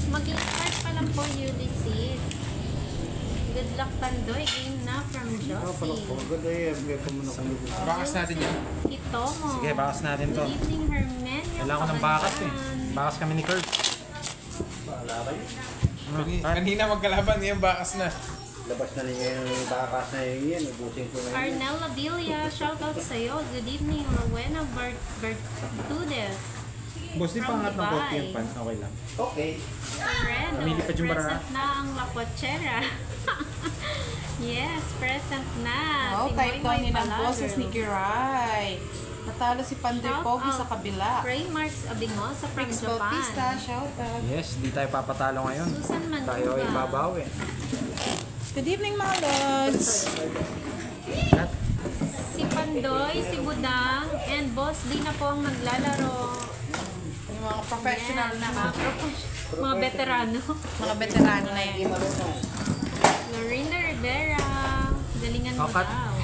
Mag-start pa lang po, Ulysses. Good luck, Tandoy. Game na from Josie. Bakas natin yan. Ito mo. Sige, bakas natin to. Good evening, Hermen. Kailangan ko ng bakas eh. Bakas kami ni Kurt. Kanina magkalaban, yung bakas na. Labas na niya yung bakas na yan. Ubusin ko na yun. Arnel Abilia, shoutout sa'yo. Good evening, Rowena Bertudes. Boss, di pangat ng coke yung pan. Okay lang. Okay. Fred, Namili pa yung bara. present na ang lakwachera. Yes, present na. Oh, Si type daw Moy nilang Palago. boses ni Kiray. Natalo si Pandoy Shout Pogi out. sa kabila. Ray Marks Abingosa from Fix Japan. Bautista, shout out. Yes, di tayo papatalo ngayon. Susan Manuga. Tayo ay babawi. Good evening mga lods. At Si Pandoy, si Budang, and Boss D na po ang maglalaro. Yung mga professional Yes, na mga veterano. mga veterano na yan. Lorinda Rivera. Galingan mo Kakat. daw.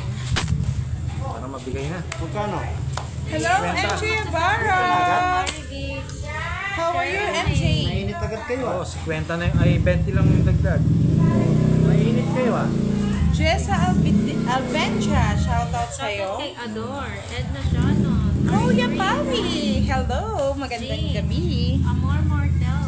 para mabigay na. Magkano? Hello, MJ Ibarra. Marigig. How are you, MJ? Mainit agad kayo Oo, ah. 50 na yung, ay 20 lang yung dagdag. Mainit kayo ah. Jessa Alvencha, shout out Shoutout sa'yo. kay Ador. Edna Shannon. Kuya Pawi, hello, magandang gabi. Amor Mortel.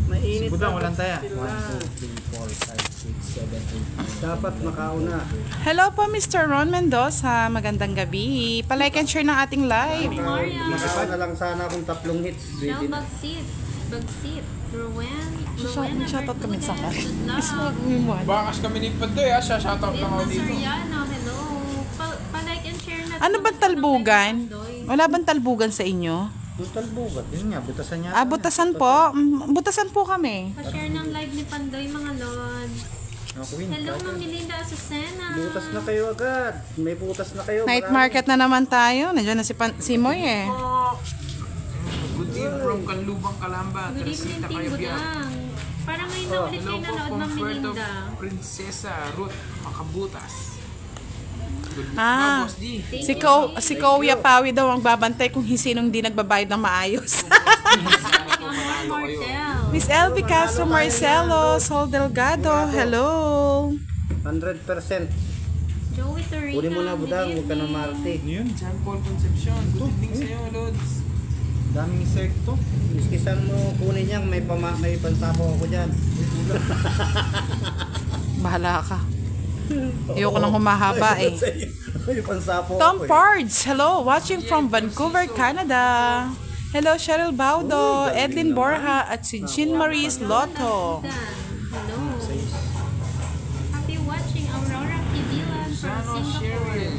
Mainit Budang, agad walang taya. sila. 1, 2, 3, 4, 5, 6, 7, 8, 9. Dapat makauna. Hello po, Mr. Ron Mendoza, magandang gabi. Pa-like and share ng ating live. Makauna lang sana akong 3 hits. Shell Bagsit. Rowena Shoutout kami sa Bertudes. Good luck. Bakas kami ni Pandoy, ha? Siya, shoutout lang ako Edna dito. Soriano, hello. Pa-like and share na. Ano bang talbugan? Wala bang talbugan sa inyo? Yung talbugat, yun nga, butasan niya. Butasan po. Butasan po kami. Pa-share ng live ni Pandoy, mga lods. Queen. Hello, Ma'am Melinda Azucena. Butas na kayo agad. May butas na kayo. Night Marami. market na naman tayo. Nandiyan na si Moy eh. Good evening from Canlubang, Calamba. Good evening, Teresita Team Cayabyab. Budang. Parang ngayon na ulit Hello kayo po nanood, from Ma'am Puerto Melinda. Princesa Ruth Makabutas. Good Ah. Boss D. Si Kuya Pawi daw ang babantay kung sinong di nagbabayad ng maayos. Amor Mortel. Miss Elvie Castro Marcelo, Sol Delgado, hello. 100%. Joey Torina. Kunin mo na budang. Huwag ka na Marte. Ano yun? John Paul Concepcion. Good evening sa'yo, Lods. Daming insekto. Iskisan mo, kunin yan. May pansapo ako dyan. Bahala ka. Ayoko nang humahaba eh. May pansapo Tom ako eh. Pards, hello, watching from Vancouver, Canada. Hello, Cheryl Baudo, Edlin Borja, at si Jean Maurice Lotto. Hello. Happy watching Aurora Kibilan from Sano Singapore. Cheryl.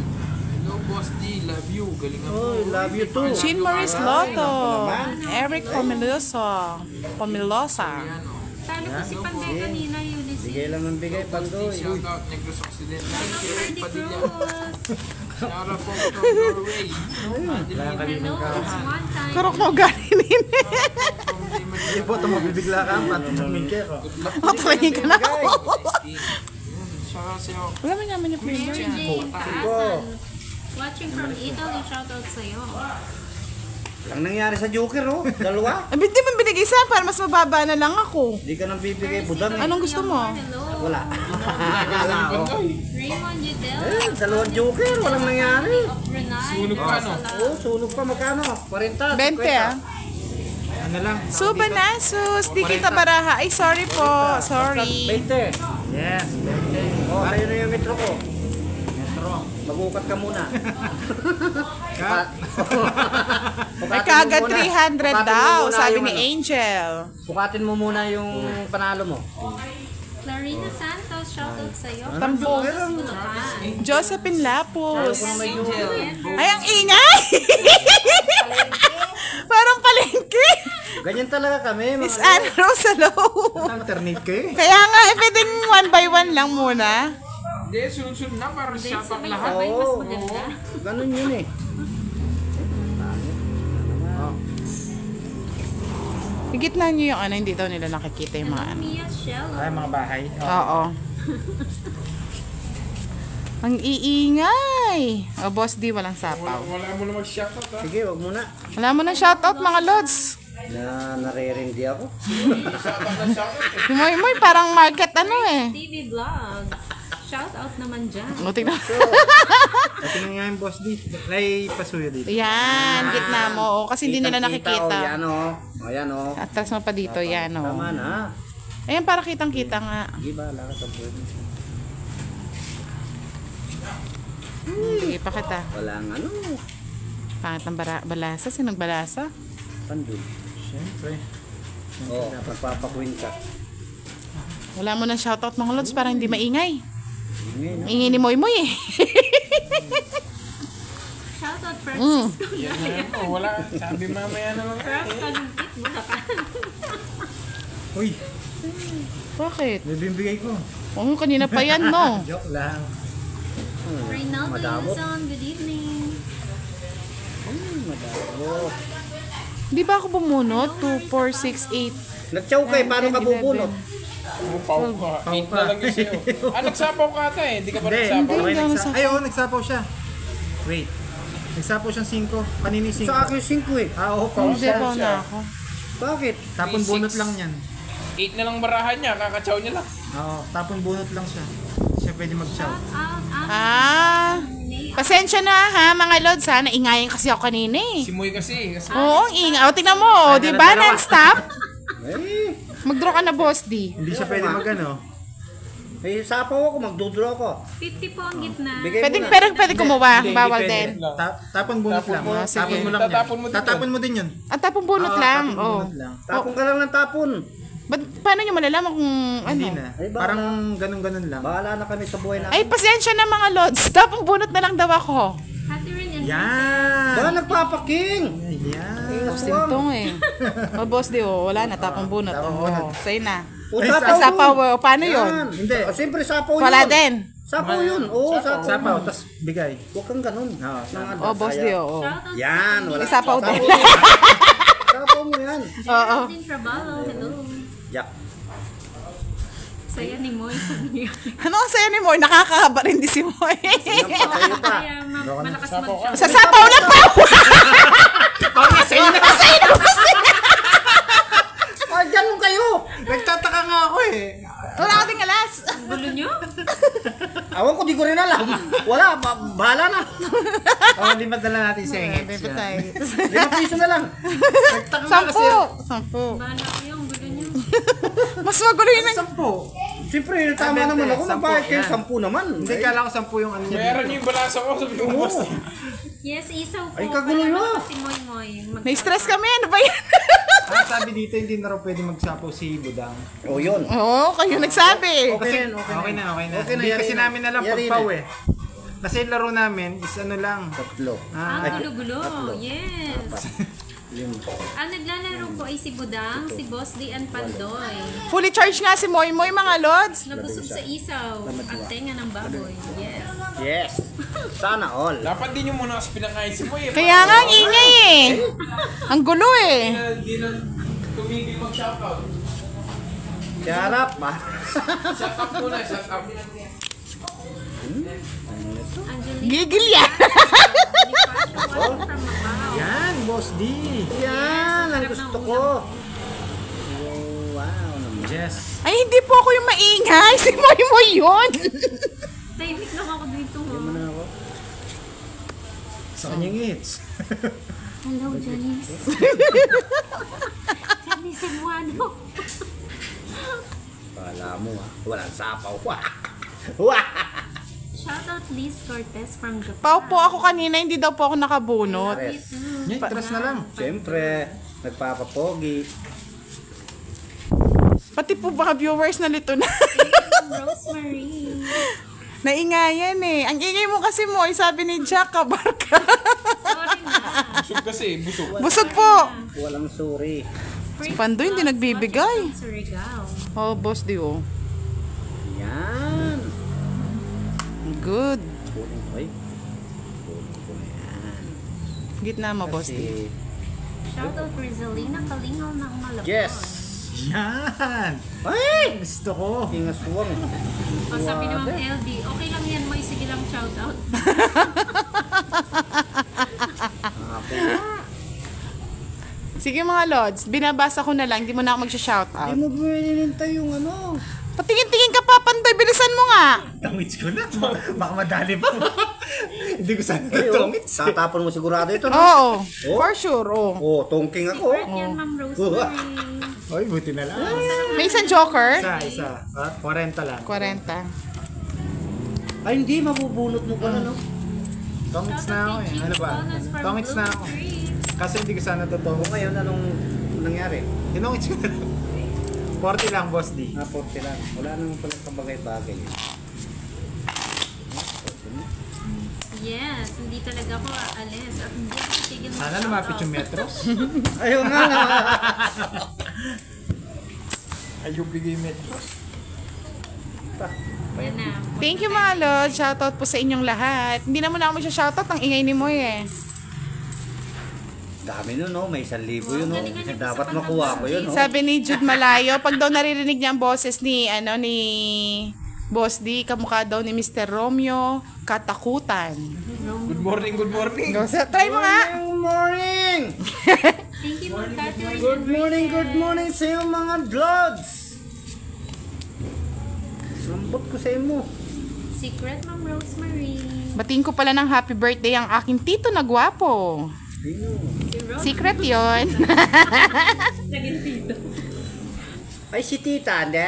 Hello, Boss D. Love you. Galingan mo. Oh, love you too. Jean Maurice Lotto, Eric Pomilosa. Talo ko si Pandoy kanina, Ulysses. Bigay lang ng bigay, Pandoy. Shoutout, Negros Occidental. Freddy Padilla. Cruz. Shoutout po from Norway. Hello, it's one time. Karok mo ganin. Hindi po, ito mabibigla ka. Patutumin kayo. Maklayin ka na ako. Shoutout sa'yo. Wala man naman yung Mary printer. Jane Paasan. Watching from Italy, shoutout sa'yo. Ang nangyari sa Joker, oh. Dalawa. Di ba binigay isa para mas mababa na lang ako? Hindi ka nang bibigay, budang. Anong gusto mo? Hello. Wala. Raymond Udell. Dalawang Joker. Walang nangyari. Sunog pa, no? Oh, sunog pa. Magkano? 40. 20 ah. Ano lang? Suba na, sus. Di kita baraha. Ay, sorry po. Sorry. 20. Yes, 20. Oh, sa'yo na yung metro ko. Metro. Mag-ukat ka muna. Cut. Ay, kagad 300 daw, sabi ni Angel. Sukatin mo muna yung panalo mo. Clarina Santos, shoutout sa'yo. Tambo. Bulacan. Josephine Lapus. Angel. Ay, ang ingay! Parang palengke. Ganyan talaga kami. Miss Anne Rose, hello. Alternate kayo eh. Kaya nga, pwedeng 1 by 1 lang muna. Hindi, sunod-sunod na para shoutout Sabay lahat. sabay mas maganda. Ganun yun eh. Higit na nyo yung ano, hindi daw nila nakikita yung mga ano. Mia Shell. Ay, mga bahay. Oo. Ang iingay. Boss D, walang sapaw. Wala mo na mag-shoutout, ha? Sige, wag muna. Wala mo na shoutout mga lods. Narerindi ako. Si Moy Moy, parang market ano eh. TV Vlogs. Shout out naman dyan. O, tingnan. Tingnan nga yung boss D. Lay pasuyo dito. Yan, gitna mo. O, kasi hindi nila Kitang-kita, oh. nakikita. Yan o. O yan o. Atras mo pa dito, yan o. Tama na. Ayan, para kitang-kita nga. Sige ba, lakas ang pwede. Sige, pakita. Walang ano. Pangit ng balasa. Sinong balasa? Pandun. Siyempre. Oo, magpapakwin ka. Wala mo ng shoutout mga lods para hindi maingay. Ingay na. Ingay ni Moy Moy eh. Shout out Francisco. Yan na yan. Oh, wala. Sabi mamaya na lang. From Kalumpit, Bulacan. Uy, Bakit? bibigay ko. Oo, kanina pa yan, no? Joke lang. Reynaldo Madamot. Luzon, good evening. Madabo. Di ba ako bumunot? 2, 4, 6, 8. Nagtsaw kayo, paano ka bubunot? Upaw ka. 8 na lang yun sa'yo. Nagsapaw ka ata eh. Hindi ka ba Hindi. nagsapaw? Okay, Hindi, nagsa- Ay, oo, nagsapaw siya. Wait. Nagsapaw siyang 5. Kanina yung 5. Sa akin 5 eh. Ah, oo, pao Hindi siya. pa na ako. Bakit? Tapon May bunot 6. lang yan. 8 na lang barahan niya. Kakatsaw niya lang. Oo, tapon bunot lang siya. Siya pwede mag-chow. Shout out Pasensya na ha, mga lods ha. Naingayin kasi ako kanina eh. Si Moy kasi. Oo, ang ingay. O, tingnan mo. Di ba? Non-stop? Eh, Mag-draw ka na, boss D. Hindi siya pwede mag-ano. may sapaw ako, magdudraw ako. 50 po ang gitna. Bigay Pwede, mo na. pero pwede kumuha. Hindi, Bawal hindi din. pwede. Tapon bunot Tapon lang. bunot. Ah, sige. Tapon mo lang yan. Tatapon mo din Tatapon mo din yun. At tapong bunot Oo, lang. tapon Oh. bunot lang. Tapon ka lang ng tapon. Ba't, paano nyo malalaman kung ano? Hindi na. Ay, baka- Parang ganun-ganun lang. Bahala na kami sa buhay natin. Ay, pasensya na mga lods. Tapong bunot na lang daw ako. Hati rin yan. Yan! Ba, nagpapaking! Yan! Sintong eh. O, boss D, oh, wala na. Tapong bunot. Tapong Oh, bunot. sa'yo na. O, Ay, sapaw Sapaw, yun. oh, paano yun? Yan. Hindi. Ah, siyempre, sapaw yun. Wala din. Sapaw yun. Oo, sapaw. Sapaw, tas bigay. Huwag kang ganun. Oo, Nang Oh, boss D, adasaya. oh. Shout out Yan, wala. Isapaw din. Sapaw mo yan. Oo. din Trabaho. Hello. Yak. Saya ni Moy. Sabi niya. Ano ang saya ni Moy? Nakakahaba rin di si Moy. Sa'yo pa. Kaya malakas mag-shout. Sa sapaw na pa! Ah, ganun kayo. Nagtataka nga ako eh. Wala ka ding alas. Gulo nyo? Awan ko, di ko rin alam. Wala, bahala na. Oh, limad na lang natin sa engage. 5 piso na lang. Nagtaka nga kasi. 10. Bahala kayo. Ang gulo nyo. Mas magulo yun. 10. Siyempre, tama Ah, naman ako. 20, Bakit kayo 10. 10 naman? Hindi, kala ko 10 yung ano niya. Meron yung balasa ko. Sabi ko, boss. Yes, isaw po. Ay, kagulo Kaya nyo. naman Si Moy Moy. Na-stress kami. Ano ba yan? Ah, sabi dito, hindi na raw pwede magsapaw si Budang. O, yun. Oo, kayo nagsabi. Kasi, rin, okay okay na. na, okay na. Okay na, Hindi yari kasi na. namin alam Yari pagpaw na. eh. Kasi yung laro namin is ano lang. 3. Ah, Ang gulo-gulo. Yes. Yun. Ang naglalaro po ay si Budang, si Boss D, and Pandoy. Fully charged nga si Moy Moy, mga lods. Nabusog sa isaw at tenga ng baboy. Yes. Yes. Sana all. Dapat din yung muna kasi pinakain si Moy. Kaya nga, ang ingay eh. Ang gulo eh. Hindi na tumigil mag-shoutout. Charap. Shut up muna, shut up. Angeline Gigil yan. from Macau. yan, Boss D. Yan, ang Sarap gusto ng ko. ulam. Oh, wow naman. Yes. Ay, hindi po ako yung maingay. Si Moy Moy yun. Tahimik lang ako dito. Ano na ako? Sa kanyang hits. Hello, Janice. Janice Emuano. Kala mo ha. Walang sapaw. Wah! Shoutout Liz Cortez from Japan. Pau po ako kanina, hindi daw po ako nakabunot. Yes. Yan, trust na lang. Siyempre, nagpapapogi. Pati po baka viewers na lito na. Rosemary. Naingayan eh. Ang ingay mo kasi Moy, sabi ni Jack Kabarka. Sorry na. Busog kasi, busog. Busog po. Walang suri. Si Pandoy hindi nagbibigay. Surigao. Oh, boss di oh. Yan. Good. Kunin ko eh. Kunin ko na yan. Gitna mo, boss di. Kasi, Shoutout Rizalina Kalingal ng Malabon. yes. Yan. Ay! Gusto ko. Ingaswang. O sabi ni Ma'am LD, okay lang yan Moy, sige lang shoutout. Sige mga Lods, binabasa ko na lang, hindi mo na ako magsha-shoutout. Hindi mo binintay yung ano. Patingin-tingin ka pa, Pandoy, bilisan mo nga. Tangits ko na. Baka madali pa. Hindi ko sana Ay, tangits. tatapon mo sigurado ito, no? Oo, for sure, oo. Oh, tongking ako. Secret yan, Ma'am Rosemary. Oy, buti na lang. May isang joker? Isa. 40 lang. 40. Ay, hindi. Mabubunot mo pala, no? Tangits na ako eh. Ano ba? Tangits na ako. Kasi hindi ko sana totoo. O ngayon, anong nangyari? Tinongits ko na lang. 40 lang, Boss D. 40 lang. Wala naman pala kabagay-bagay. Yes, hindi talaga ako aalis. At hindi ako titigil Sana lumapit yung metros. Ayaw nga na. Ayaw bigay metros. Yan na. Thank you mga Lods, shoutout po sa inyong lahat. Hindi naman ako magsha-shoutout, ang ingay ni Moy eh. Dami nun, no? May 1,000 yun, no? galingan niyo po Dapat sa makuha ko yun, no? Sabi ni Jude Malayo, pag daw naririnig niya ang boses ni, ni Boss D, kamukha daw ni Mr. Romeo, katakutan. Good morning, good morning. Try mo nga. Good morning! Thank you, Ma'am Catherine. Good morning sa iyo mga vlogs! Lambot ko sa iyo. Secret, Ma'am Rosemary. Batiin ko pala ng happy birthday ang aking tito na gwapo. Secret yon. Ay, si Tita, hindi?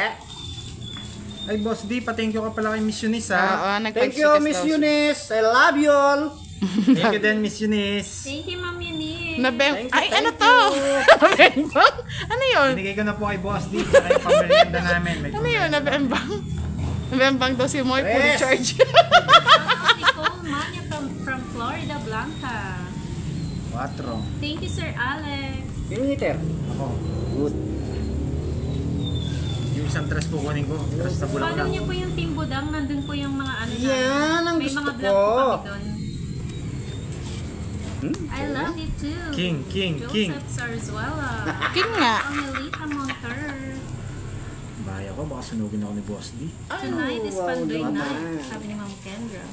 Ay, Boss D, pa-thank you ka pala kay Miss Eunice, ha? Oo, Thank you, Miss Eunice! I love you all! Thank you din, Miss Eunice. Thank you, Ma'am Eunice. Ay, ano to? Nabembang? Ano yun? Binigay ko na po kay Boss D, kaya yung pamerienda namin. May Ano yun? Nabembang? Nabembang daw si Moy, full Yes. charge. Nicole Mania from Florida Blanca. 4. Thank you, Sir Alex. Yung heater? Ako. Good. Yung isang tres po kunin ko. Tres na bulak Follow lang. niyo po yung Team Budang. Nandun po yung mga ano Yan ang may gusto mga ko. vlog po kami doon. I love you too. King. Joseph Sarzuela. King nga. Amelita Monter. Bahaya ko, baka sunugin ako ni Boss D. Tonight is wow Pandoy naman. night. Sabi ni Ma'am Kendra.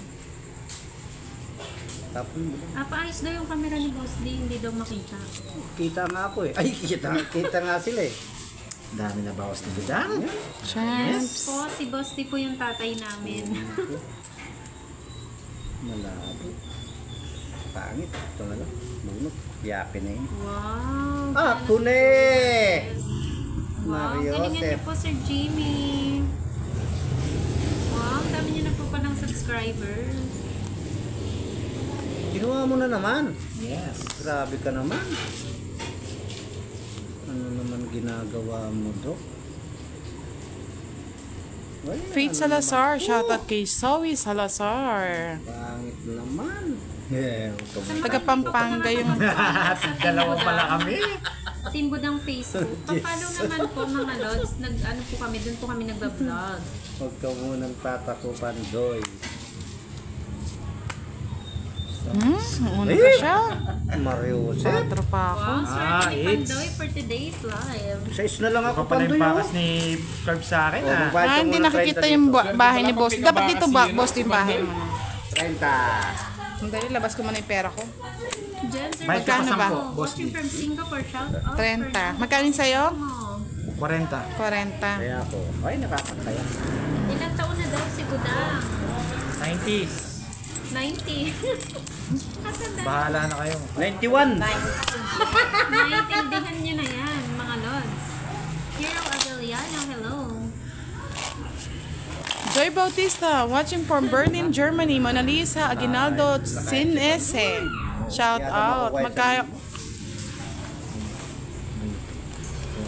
Tapon mo. Paayos daw yung camera ni Boss D. Hindi daw makita. Kita nga ako eh. Ay, kita nga sila eh. Dami na bawas ni Budang. Yes po. Si Boss D po yung tatay namin. Malabo. Pangit. Ito na lang. Bunot. Yapin na yun. Wow. Ako na eh! Wow. Mario Galingan niyo Joseph. po, Sir Jimmy. Wow. Ang dami niyo na po pa ng subscribers. Ginawa mo na naman. Yes. Grabe ka naman. Ano naman ginagawa mo to? Wala, Faith ano Salazar, shoutout kay Zoe Salazar. naman. Pangit naman. Yeah, Taga Pampanga yung... Dalawa pala kami. Team Budang Facebook. Papalo naman po mga lods. Ano po kami, doon po kami nagba-vlog. Huwag ka munang tatakupan, Doy. Una pa siya. Mario Joseph. 4 pa ako. Wow, swerte ni it's- Pandoy for today's live. 6 na lang ako, Ako pala yung Pandoy. pakas ni Curb sa akin, ha? Hindi nakikita yung bahay ni Boss. Dapat dito Boss yung bahay mo. 30. Dali, labas ko muna yung pera ko. Jenser, Bayad ka pa Magkano ba? 10, Boss D. watching from Singapore, shout out. 30. Magkano yung sa'yo? 40. 40. Kaya ako. Ay, nakakantaya. Ilang taon na daw si Budang? 90s. 90. Kasan na? Bahala na kayo. 91. Naiintindihan niyo na yan, mga lods. Hero Avellano, hello. Joy Bautista, watching from Berlin, Germany. Mona Lisa Aguinaldo Sinese. Shout out.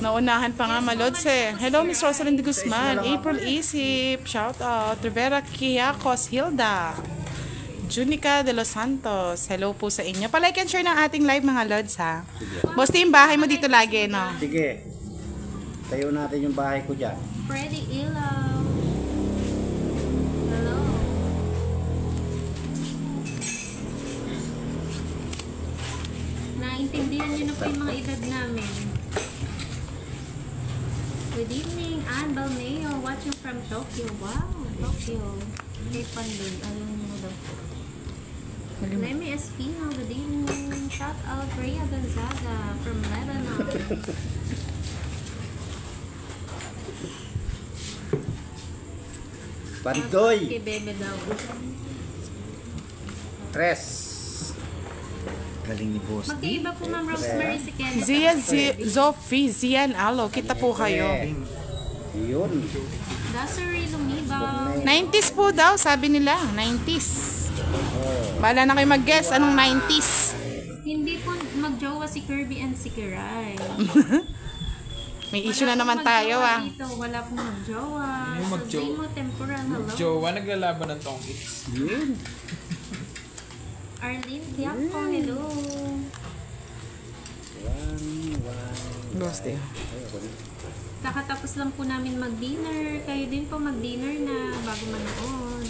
Naunahan pa nga Malods eh. Hello Miss Rosalind de Guzman. April Isip. Shout out. Rivera Quiacos Hilda. Junica de los Santos. Hello po sa inyo. Palike and share ng ating live mga Lods ha. Boss, yung bahay mo dito lagi no? Sige. Tayo natin yung bahay ko dyan. Freddy Ilaw. Hello. Naintindihan niyo na po yung mga edad namin. Good evening, Ann Balneo, watching from Tokyo. Wow, Tokyo. Kay Pandoy, ayaw niyo daw po. Lemmy Espino, good evening. Shout out Rhea Gonzaga from Lebanon. Pandoy. Kay Bebe daw. Tres. Galing ni Boss D. Magkaiba po Ma'am Rosemary si Ken. Zia Zophie, Zian Alo, kita po kayo. Yun. Dasuri Lumibaw. 90s po daw, sabi nila. 90s. Bala na kayo mag-guess, anong 90s? Hindi po magjowa si Kirby and si Kiray. May issue na naman tayo ah. Dito, wala pong magjowa. Yung So, magjowa. Zemo Temporal, hello. Jowa, naglalaban ng tongkits. Yun. Arlene Tiaco, hello. Boss D. Kakatapos lang po namin mag-dinner. Kayo din po mag-dinner na bago manood.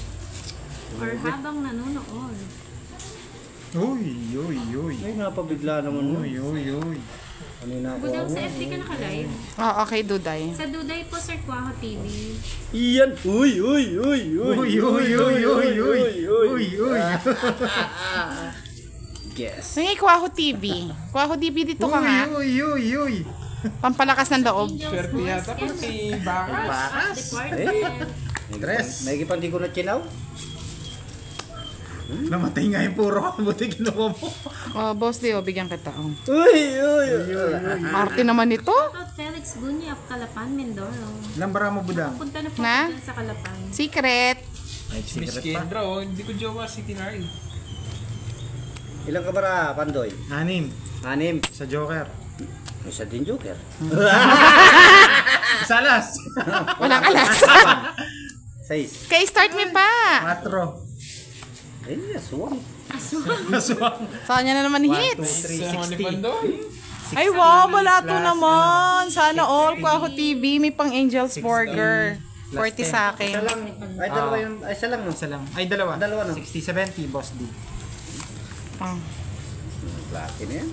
Or habang nanonood. Uy, uy, uy. Ay, napabigla naman mo. Uy, uy, uy. Ano na ako? Budang sa FB ka naka-live. Oh, okay, Duday. Sa Duday po, Sir Kwaho TV. Iyan. Uy, uy, uy, uy. Uy, uy, uy, uy, uy. Uy, uy. Guess. Ngay, Kwaho TV. Kwaho TV dito ka nga. Uy, uy, uy. Pampalakas ng loob. Swerte yata pa si Bakas. Department. Tres. May gipang di ko na chinaw. Namatay nga yung puro ka. Buti ginawa mo. Oh, Boss D, oh, bigyan kita. Oh. Uy, uy, uy. Arte naman ito. Shoutout Felix Gunya of Calapan, Mindoro. Lambara mo budang. Punta na po Na? ako dyan sa Calapan. Secret. Ay, Miss secret pa. Kendra, oh, hindi ko jowa si Tinari. Ilang ka bara, Pandoy? 6. 6. Sa Joker. Isa din Joker. Salas. Walang alas. 6. Kay start me pa. 4. Eh, aswang. Naswang. Saan niya na naman hits? 3, Sa 60. Pandoy. Ay wow, balato naman. Sana all Kwaho TV. May pang Angel's Burger. 40 sa akin. Isa lang. Ay, dalawa yun. Ay, isa lang. No? Isa lang. Ay, dalawa. Dalawa, no? 60-70, Boss D. Oh, Laki na yan.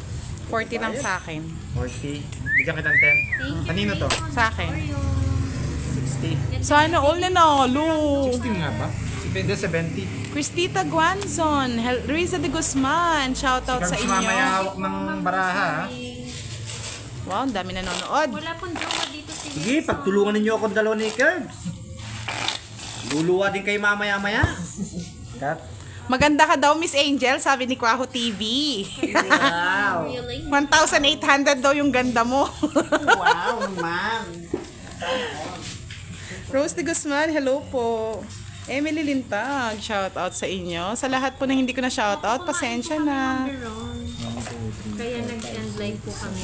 40 lang sa akin. 40. Bigyan kitang 10. Thank you. Kanino to? Raymond Sa akin. Oreo. 60. Sana all nanalo. 16 nga ba? Hindi, 70. Christita Guanzon, Riza de Guzman, shoutout sa Kung mamaya inyo. hawak ng baraha, ha? Wow, ang dami nanonood. Wala pong jowa dito si Sige, Wilson. pagtulungan ninyo akong dalawa ni Curbs. Luluwa din kayo mamaya-maya. Cut. Maganda ka daw, Miss Angel, sabi ni Kwaho TV. Wow. Really? 1,800 daw yung ganda mo. Wow, ma'am. Rose de Guzman, hello po. Emily Lintag, shoutout sa inyo. Sa lahat po na hindi ko na shoutout, pasensya na. Kaya nag-end live po kami.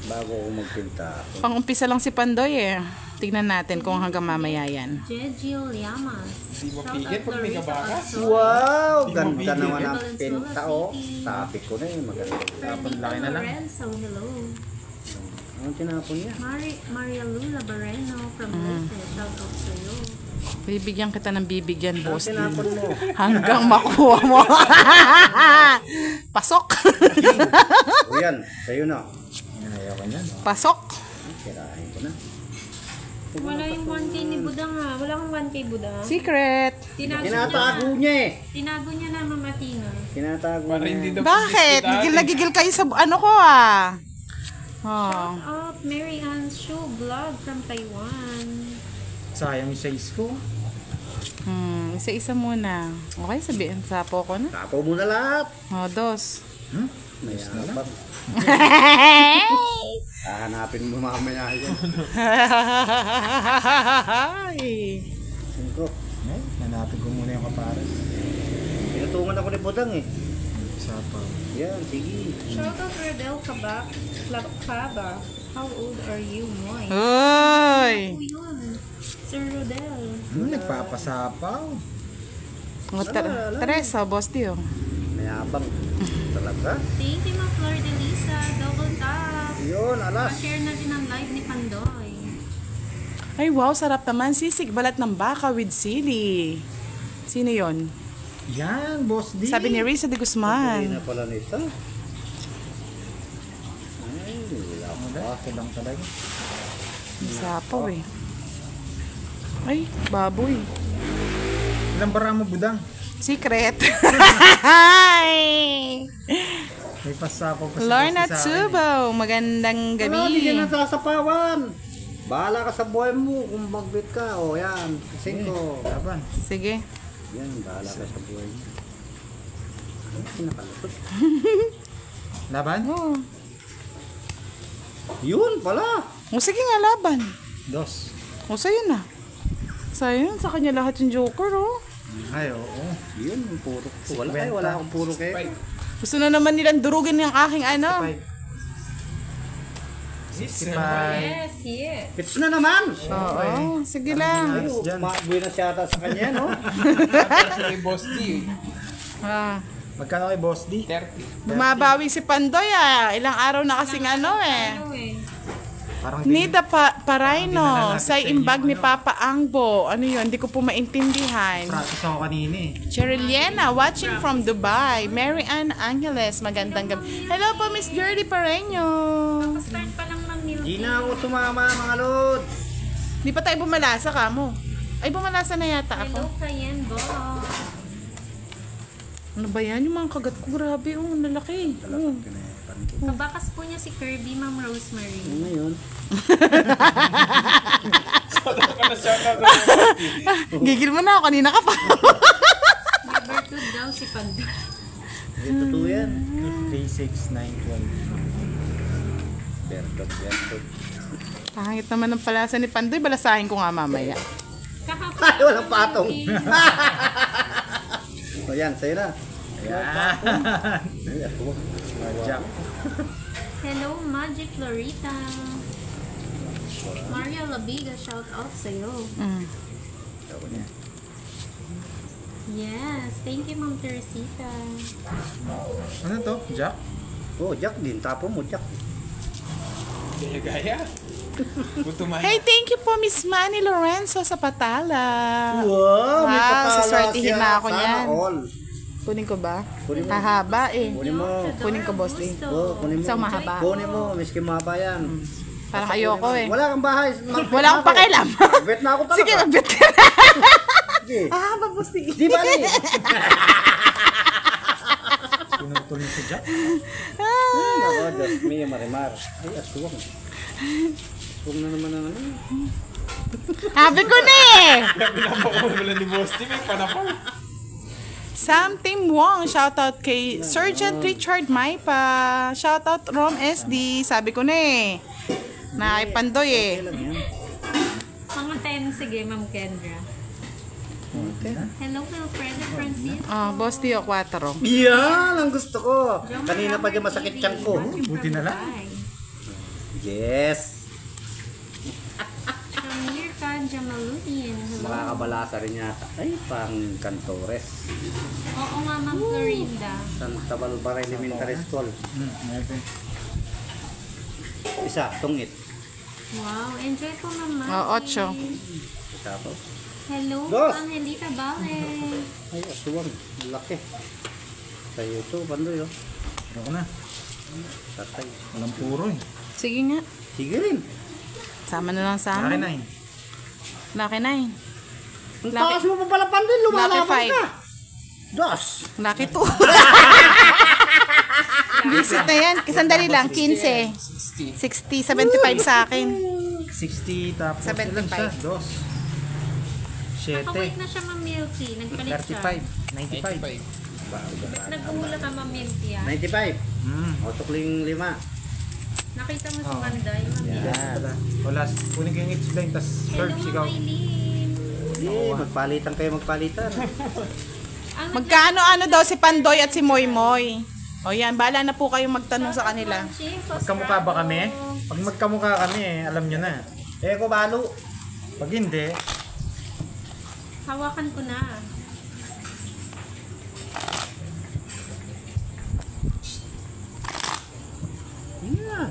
Bago ako magpinta. Pang-umpisa lang si Pandoy eh. Tignan natin kung hanggang mamaya yan. Jejil Llamas. Di mo pigil pag may kabakas. Wow, Di mo ganda bigil. naman ang pinta, oh. Topic ko na yun, maganda. Tapon laki na lang. Lorenzo, hello. Anong tinapon niya? Maria Lula Barreno from Leyte. Shoutout sa'yo. Bibigyan kita ng bibigyan, Anong boss. tinapon mo? Hanggang makuha mo. Pasok. O yan, sa'yo na. Ayaw ko niyan. Pasok. Sirahin ko na. Wala yung 1K ni Budang ha. Wala kang 1K Budang. Secret. Tinatago niya eh. Tinago niya na Mama Tina. Tinatago Para niya. hindi daw Bakit? Gigil na gigil kayo sa ano ko ah. Oh. Up, Mary Ann Shu vlog from Taiwan. Sayang yung size ko. Isa-isa muna. Okay, sabihin sa po ko na. Tapo mo na lahat. Oh, dos. Mayabang. Hahanapin mo mamaya yan. Singko. Ay, nanapin ko muna yung kapares. Pinutungan ako ni Budang eh. Isa pa. Yan, sige. Shoutout Rodel Kaba. Kaba. How old are you, Moy? Uy! Oh, yun. Sir Rodel. Nagpapasapaw. Teresa, boss Dio. Mayabang. Talaga. Thank you, Ma Flor de Lisa. Double tap. Yun, alas. Pa-share na din ang live ni Pandoy. Ay wow, sarap naman. Sisig balat ng baka with sili. Sino yon? Yan, Boss D. Sabi ni Risa de Hindi Guzman. na pala nito. Ay, wala ko ba? Ako lang talaga. Sapaw eh. Ay, baboy. Ilang bara mo budang? Secret. May pasapaw pa si Lorna Bossy sa akin, Tubo, magandang Wala, hindi ka gabi. nasasapawan. Bahala ka sa buhay mo kung magbit ka. O yan, 5. Laban. Sige. Yan, bahala ka sa buhay mo. Ay, sinakalusot. Laban? Oh. Yun pala. O sige nga, laban. 2. O sa'yo na. Sa'yo, sa kanya lahat yung joker, oh. Ay, oo. Yun, yung puro. Wala akong puro kayo. Gusto na naman nilang durugin yung aking ano. 65. Yes, yes. It's na naman. Oo, sige lang. Ay, maaboy na siya ata sa kanya, no? Kay Boss D, Ah, Magkano kay Boss D? 30. bumabawi si Pandoy ah. Ilang araw na kasing ano eh. Ano eh. Parang hindi. Nida Paraino sa imbag ni Papa Angbo. Ano yun? Hindi ko po maintindihan. Practice ako kanina eh. Cheriliena, watching from Dubai. Mary Ann Angeles, magandang gabi. Hello po, Miss Jordy Pareño. Start pa lang ng milk. Di na ako sumama, mga lods. Di pa tayo bumalasa ka mo? Ay, bumalasa na yata Hello, ako. Cayenne Boss. Ano ba yan? Yung mga kagat ko, grabe. Oh, lalaki. Oh. Kabakas po niya si Kirby, Ma'am Rosemary. Ano yun? Gigil mo na ako. Kanina ka pa. May birthday daw si Pando. Hindi totoo yan. 3, 6, 9, 12. Bertot. Pangit naman ng palasa ni Pandoy. Balasahin ko nga mamaya. Kahapon. Ay, walang patong. O yan, sa'yo na. Ay, ako. Jack. Hello, Magic Florita. Maria Labiga, shout out sa'yo. Mm. Yes, thank you, Ma'am Teresita. Ano to? Jack? Oh, Jack din. Tapo mo, Jack. Gaya-gaya. Butumahin. Hey, thank you po, Miss Manny Lorenzo sa Patala. Wow, may Wow, patala saswertihin siya. na ako Sana niyan. all. Kunin ko ba? Kunin mo. Hahaba eh. Kunin mo. Kunin ko, boss D. Oh, kunin mo. Isang mahaba. Kunin mo, miski mahaba yan. Parang ayoko eh. Wala kang bahay. Wala akong pakialam. Bet na ako talaga. Sige, mag-bet ka na. Sige. Hahaba, boss D. Di ba ni? Pinutol niya si Jack? Ako, Diyos mio, marimar. Ay, aswang. Aswang na naman ang ano. Sabi ko na eh. Pinapakawala ni Boss D, may panapal. Sam Tim Wong, shoutout kay Sergeant Richard Maipa. Shoutout Rom SD. Sabi ko na eh. Na kay Pandoy eh. Mga 10, sige, Ma'am Kendra. Hello, Wilfredo Francisco. Oh, Boss Dio 4. Yan ang gusto ko. Kanina pa dyan masakit tiyan ko. Buti na lang. Bye. Yes. Shamir Khan Jamaluddin. Hello. Makakabalasa rin yata. Ay, pang Cantores. Oo nga, Ma'am Florinda. Santa Barbara Elementary School. Maybe. Isa, tungit. Wow, enjoy po, Ma'am. Oh, 8. Isa po. Hello, Dos. Angelita Bale. Ay, aswang. Laki. Sa'yo ito, Pandoy. Oh. Ano na? Tatay. Walang puro eh. Sige nga. Sige rin. Sama na lang sa Laki amin. 9. Lucky 9. Ang Lucky- taas mo pa pala, Pandoy. Lumalaban Lucky five. ka. Dos. Lucky 2. Visit na yan. Sandali lang. 15. 60. 75 sa akin. 60 tapos 75. ilan siya? 2. Nakawait 7. na siya, Ma'am Milky. Nagpalit siya. 35. 95. Ba't nagkuhula ka, Ma'am Milky, ah? 95. Hmm. O, tukling 5. Nakita mo si Oh. Panday, Ma'am Milky. Yan. Wala. Kunin ko yung H-line, tas Hello, search Ma'am ikaw. Eileen. Eh, magpalitan kayo, magpalitan. Ang Magkano-ano daw si Pandoy at si Moy Moy? O yan, bala na po kayong magtanong sa kanila. Magkamukha ba kami? Pag magkamukha kami, alam nyo na. Eh, ko balo. Pag hindi, Hawakan ko na. Yeah.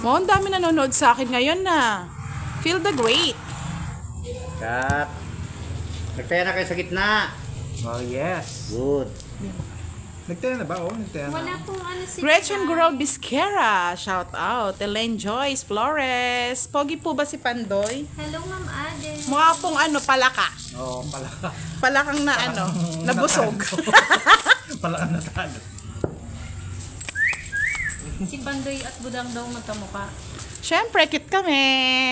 Mo, ang dami nanonood sa akin ngayon na. Feel the great. Cut. Nagtaya na kayo sa gitna. oh yes. Good. Nagtaya na ba? Oo, nagtaya na. Wala pong ano si Gretchen Gurol Bisquera, shout out. Elaine Joyce Flores. Pogi po ba si Pandoy? Hello, Ma'am Aden. Mukha pong ano, palaka. Oo, pala. Palakang na ano, nabusog. Pala ka natalo. Si Bandoy at Budang daw magkamukha. Siyempre, cute kami.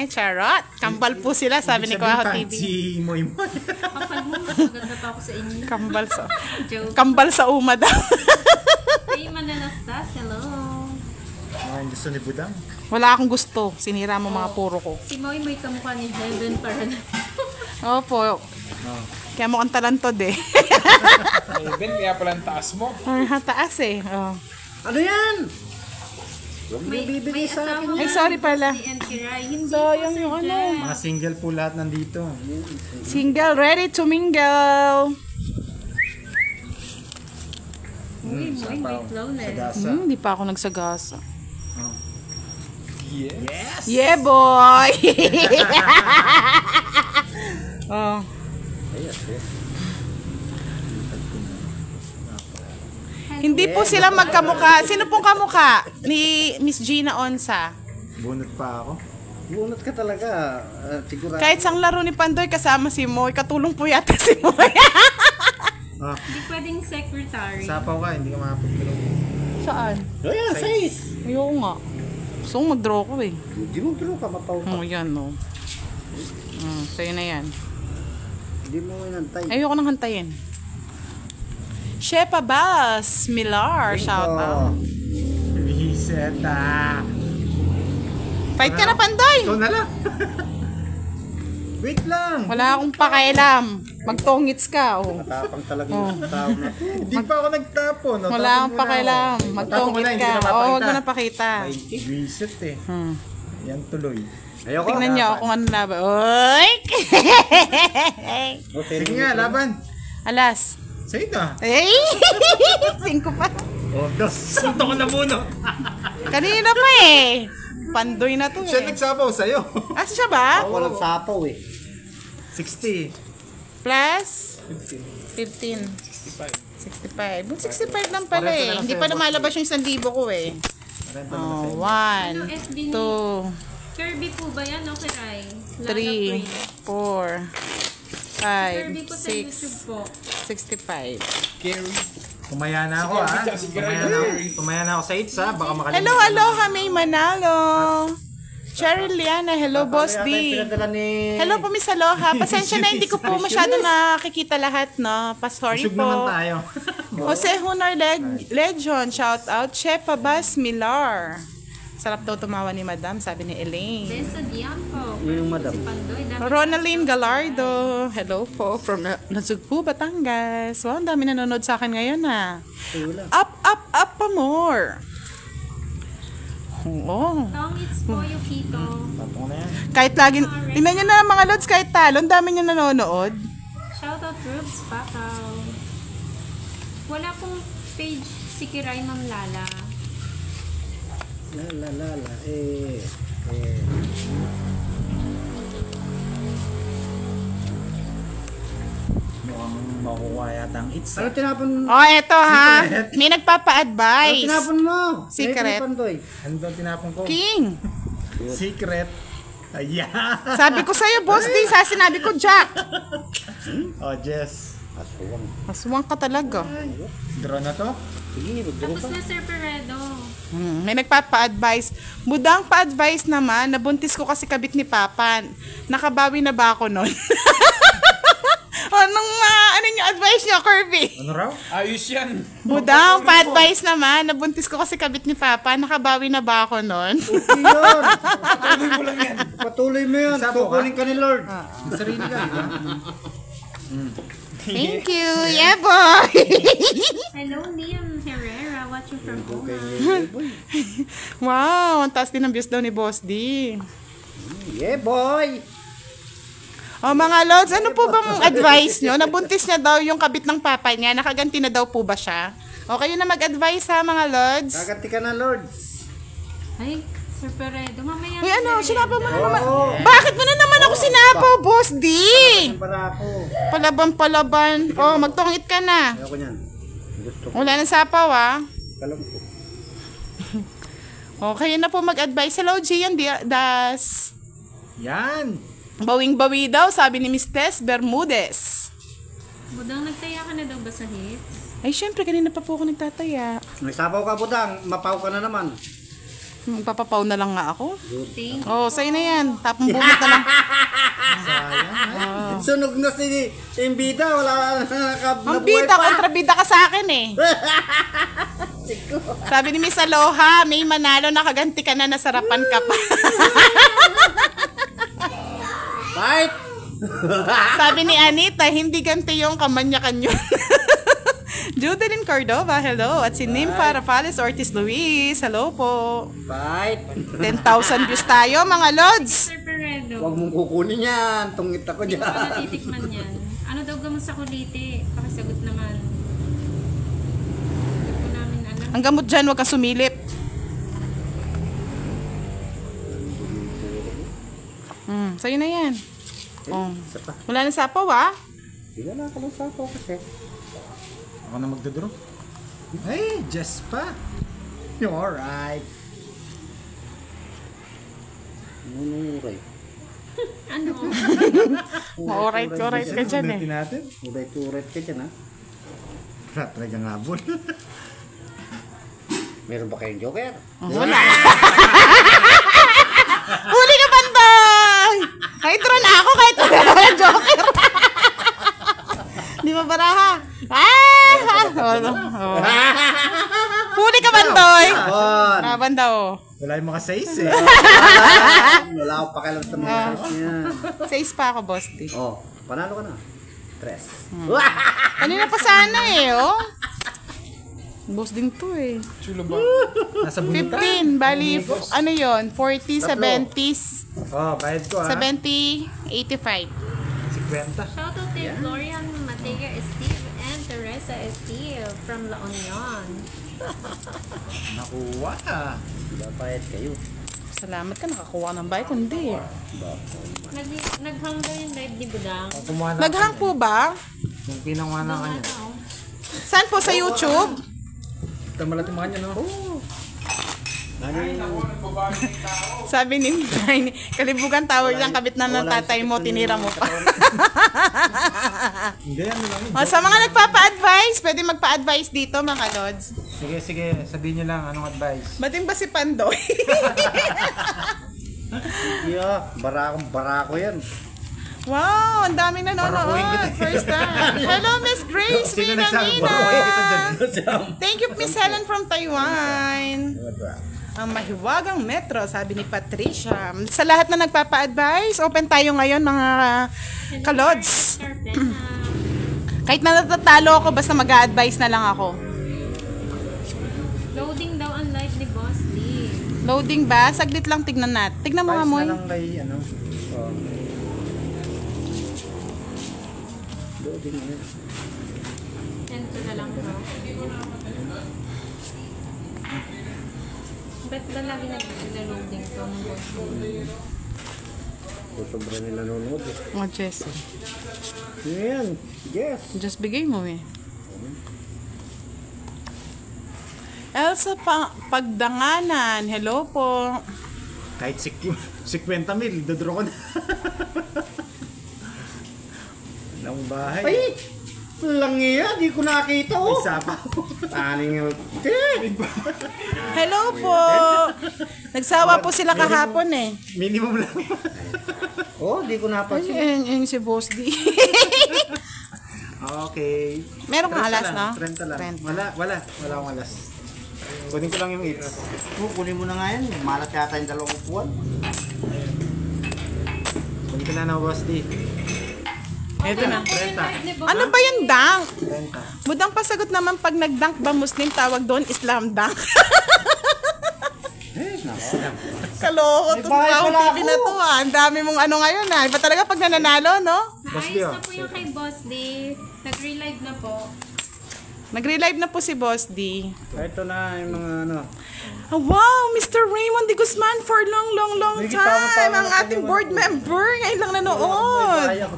Charot. Kambal po sila, sabi ni Kuya TV. Si Moy Moy. Kapag mo, mas maganda pa ako sa inyo. Kambal sa uma daw. Hey, Manalastas, hello. Mga gusto ni Budang. Wala akong gusto. Sinira mo mga puro ko. Si Moy Moy kamukha ni Heaven para na. Opo. Kaya mukhang talantod eh. Ben, kaya pala ang taas mo. Taas eh. Oh. Ano yan? Huwag mo May bibigay sa akin. asawa Ay, sorry pala. Si N. Kiray. Hindi Sayang po, Sir yung ano. Jeff. Mga single po lahat nandito. Single, ready to mingle. Uy, Moy Moy flawless. Sagasa. Hindi pa ako nagsagasa. Yes. Yeah, boy! Oh. Hindi po sila magkamukha. Sino pong kamukha? Ni Miss Gina Onsa. Bunot pa ako. Bunot ka talaga. Sigurado. Kahit sang laro ni Pandoy kasama si Moy, katulong po yata si Moy. Ah, Hindi pwedeng secretary. sapaw ka, hindi ka makapagtulog. Saan? Ayan, size. Ayoko nga. Gusto kong mag-draw ko eh. Hindi mo pero ka mapaw ka. Oh, yan no. Sa'yo na yan. Hindi mo inantay. Ayoko nang hantayin. Shepa Bas, Milar, shout out. Reset Fight ka na, Pandoy! Ikaw na lang. Wait lang. Wala akong pakialam. Magtongits ka, oh. Matapang talaga yung tao na. Hindi pa ako nagtapon. No? Wala akong pakialam. Magtapon Magtongit hindi ka. na Oo, wag mo mapakita. na pakita. Reset eh. Yan tuloy. Ayoko. Tingnan niyo kung ano laban. Oy! Sige nga, laban. Alas. Sa'yo na. Ay! 5 pa. Oh, dos. Sunto ko na muna. Kanina pa eh. Pandoy na to Siya eh. nagsapaw sa'yo. Asa siya ba? Walang sapaw eh. 60. Plus 15. 65. 65 lang pala Pareho eh. na lang Hindi sa'yo, pa lumalabas yung 1,000 ko eh. Renta na Oh, sa'yo. 1, FB ni 2, Kirby po ba yan? Okay, Ray. 3, 4, 5, Kirby po sa YouTube 6, po. 65. Carry. Tumaya na ako Si ah. Kirby tsaka si Tumaya Gary. na ako. Tumaya na ako sa 8 ha. Baka makalimutan. Hello, aloha, may Manalo. Cheryl Liana, hello, Boss Yata D. yung pinadala ni... Hello po, Miss Aloha. Pasensya na, hindi ko po masyado nakikita lahat, no? Sorry Busog naman po. tayo. Jose Hunar Legend, shout out. Shepa Bas Milar. Sarap daw tumawa ni Madam, sabi ni Elaine. Desa Diampo. Yung madam. Si Pandoy. Dami Ronaline Galardo, hello po from Nasugpu, Batangas. Wow, ang dami nanonood sa akin ngayon ha. Up, up, up pa more. Oo. Tong, it's po yung Kito. Tapong na yan. Kahit laging, tingnan nyo na mga lods, kahit talo, ang dami nyo nanonood. Shoutout Rubes Pakaw. Wala pong page si Kiray Ma'am Lala. La. Mukhang makukuha yata ang hits. Ano tinapon mo? Oh, eto ha. Secret. May Ano nagpapa-advise. tinapon mo? Secret. Ay, Pandoy. Ano daw tinapon ko? King. Secret. Ayan. Sabi ko sa'yo, boss D, sa sinabi ko, Jack. Oh, Jess. Aswang. Maswang ka talaga. Draw na to? Sige, magduro Tapos ka. na Sir Peredo. May nagpapa-advise. Budang pa-advise naman, nabuntis ko kasi kabit ni Papan. Nakabawi na ba ako nun? Anong ano yung advice niyo, Kirby? Ano raw? Ayos yan. Budang pa-advise naman, nabuntis ko kasi kabit ni Papa. Nakabawi na ba ako nun? Okay yun. Patuloy mo lang yan. Patuloy mo yun. Sapaw ka? Kukunin ka ni Lord. Sarili ka, di ba? Thank you. Yeah, boy. Hello, Liam Herrera. Watching from home. Wow, ang taas din ang views daw ni Boss D. Yeah, boy. Oh, mga lods, ano po bang advice nyo? Nabuntis niya daw yung kabit ng papa niya. Nakaganti na daw po ba siya? O, kayo na mag-advise ha, mga lods. Kaganti ka na, Lord. Ay, Sir Peredo. Mamaya Uy, na, ano, Sir sinapa mo na naman. Oo. Bakit mo na naman ako sinapaw, Boss D? Para ako. Palaban. Oh, magtongit ka na. Ayoko niyan. Gusto Wala na sapaw, ah. Kalam ko. O, kayo na po mag-advise. Hello, Gian Das. Yan. Bawing-bawi daw, sabi ni Miss Tess Bermudez. Budang, nagtaya ka na daw ba sa hits? Ay, syempre, kanina pa po ako nagtataya. May sabaw ka, Budang. Mapaw ka na naman. Magpapapaw na lang nga ako. Thank you. Oh, sa'yo na yan. Tapong bunot na lang. Sunog na si Imbida. Wala na Ang bida, kontrabida ka sa akin eh. Sabi ni Miss Aloha, may manalo, nakaganti ka na, nasarapan ka pa. Fight! Sabi ni Anita, hindi ganti yung kamanya-kanyo. Judelyn Cordova, hello. At si Nympha Rafales Ortiz Luis, hello po. Fight! 10,000 views tayo, mga lods. Sir Peredo, Huwag mong kukunin yan. Tungit ako hindi ko pa dyan. natitikman yan. Ano daw gamot sa kulite? Pakisagot naman. Hindi ko namin alam. Ang gamot dyan, huwag ka sumilip. Sa'yo na yan. Oh. Isa pa. Wala na sapaw, ah. Hindi na ako ng sabaw kasi. Ako na magdodro. Hey, Jess pa. You're alright. Nunuray. Ano? Ma-alright ka dyan eh. Ulitin natin. Uray-turet ka dyan, ha? Wala talagang habol. Meron ba kayong joker? Wala. Huli ka, Pantoy! Kahit ron ako, kahit ron ako, joker. Di ba baraha? Huli ka, Pantoy! On! Laban daw. Wala yung mga size eh. Wala akong pakialam sa mga size niya. 6 pa ako, boss. D. Oh, panalo ka na. 3. Kanina pa sana eh, oh. Boss din to eh. Chulo ba? Nasa bunita. 15, bali, ano yon 40, 70, Oh, bayad ko ha. 70, 85. 50. Shoutout kay Florian Matega Steve and Teresa Steve from La Union. Nakuha ah. Babayad kayo. Salamat ka, nakakuha ng bike, hindi. Naghang daw yung live ni Budang. Kumuha na. Naghang po ba? Yung pinanguha na kanya. Ano? Saan po? Sa YouTube? Tamalating mga niya no? Sabi ni Mine, kalibugan tawag lang kabit na ng tatay mo, tinira mo pa. Hindi, ano lang yun. O, sa mga nagpapa-advise, pwede magpa-advise dito mga lods. Sige, sige. Sabihin niyo lang anong advice. Bating ba si Pandoy? Yeah, barako yan. Wow, ang dami na Barakuhin kita. nanonood. First time. Hello, Miss Grace Sino nagsabi? Minamina. Barakuhin kita dyan. Thank you, Miss Helen from Taiwan. Ang mahiwagang metro, sabi ni Patricia. Sa lahat na nagpapa-advise, open tayo ngayon mga kalods. Kahit na natatalo ako, basta mag-a-advise na lang ako. Loading daw ang live ni Boss D. Loading ba? Saglit lang, tignan natin. Tignan mo nga mo. Advice na lang kay ano. Oh. Loading na yan. Enter na lang bro. Ba't ba lagi nag-loading to ng Boss D? Sobra nila nanonood. Oh, Jesse. Yan. Yes. Just bigay mo eh. Elsa Pagdanganan. Hello po. Kahit 50 mil, dodro ko na. Walang bahay. Ay! Langiya, di ko nakita oh. Isa pa. Aning Hello po. Nagsawa po sila kahapon eh. Minimum lang. Oh, di ko napansin. Ayun si Boss D. Okay. Meron kang 30 alas, lang, no? 30 lang. 30. Wala akong alas. Kunin ko lang yung 8. Kunin mo na nga yan. Malat yata yung 2 upuan. Kunin ko na na, Boss D. Ito na. 30. Ano ba yung dunk? 30. Budang pasagot naman pag nag-dunk ba Muslim, tawag doon Islam dunk. Kaloko, May to bahay tao pala TV na to ah. Ang dami mong ano ngayon ah. Iba talaga pag nananalo, no? Boss D, Naayos oh. na po yung kay Boss D. Nag-relive na po. Nag-relive na po si Boss D. Ito na yung mga ano. Oh, wow, Mr. Raymond de Guzman for long May time. tama-tama Ang na ating kayo, board member. Ngayon lang nanood. Kaya ko.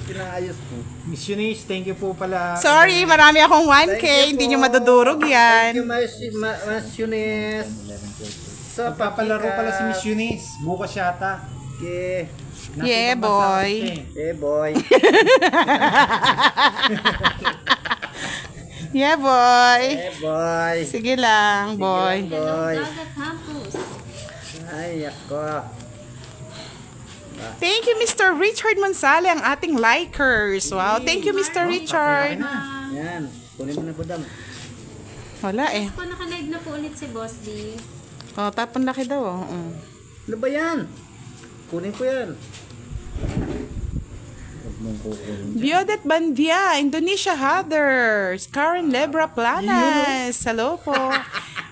Pinaayos ko. Miss Eunice, thank you po pala. Sorry, marami akong 1K. Hindi nyo madudurog yan. Thank you, Mas Yunis. Sa Papalaro pala si Miss Eunice. Bukas yata. Okay. Nasa Yeah, ibang bansa boy. kasi. Eh, boy. Yeah, boy. Eh, boy. Sige lang, boy. Hello, Boy. Dagat Campus. Ay, ako. Thank you, Mr. Richard Mansale, ang ating likers. Wow, thank you, Mr. Richard. Yan. Kunin mo na po, Dam. Wala eh. Kung nakalive na po ulit si Boss D. Oh, tapon laki daw. Oh. Ano ba yan? Kunin ko yan. Biodet Bandia, Indonesia Hathers, Karen Lebra Planas. Hello po.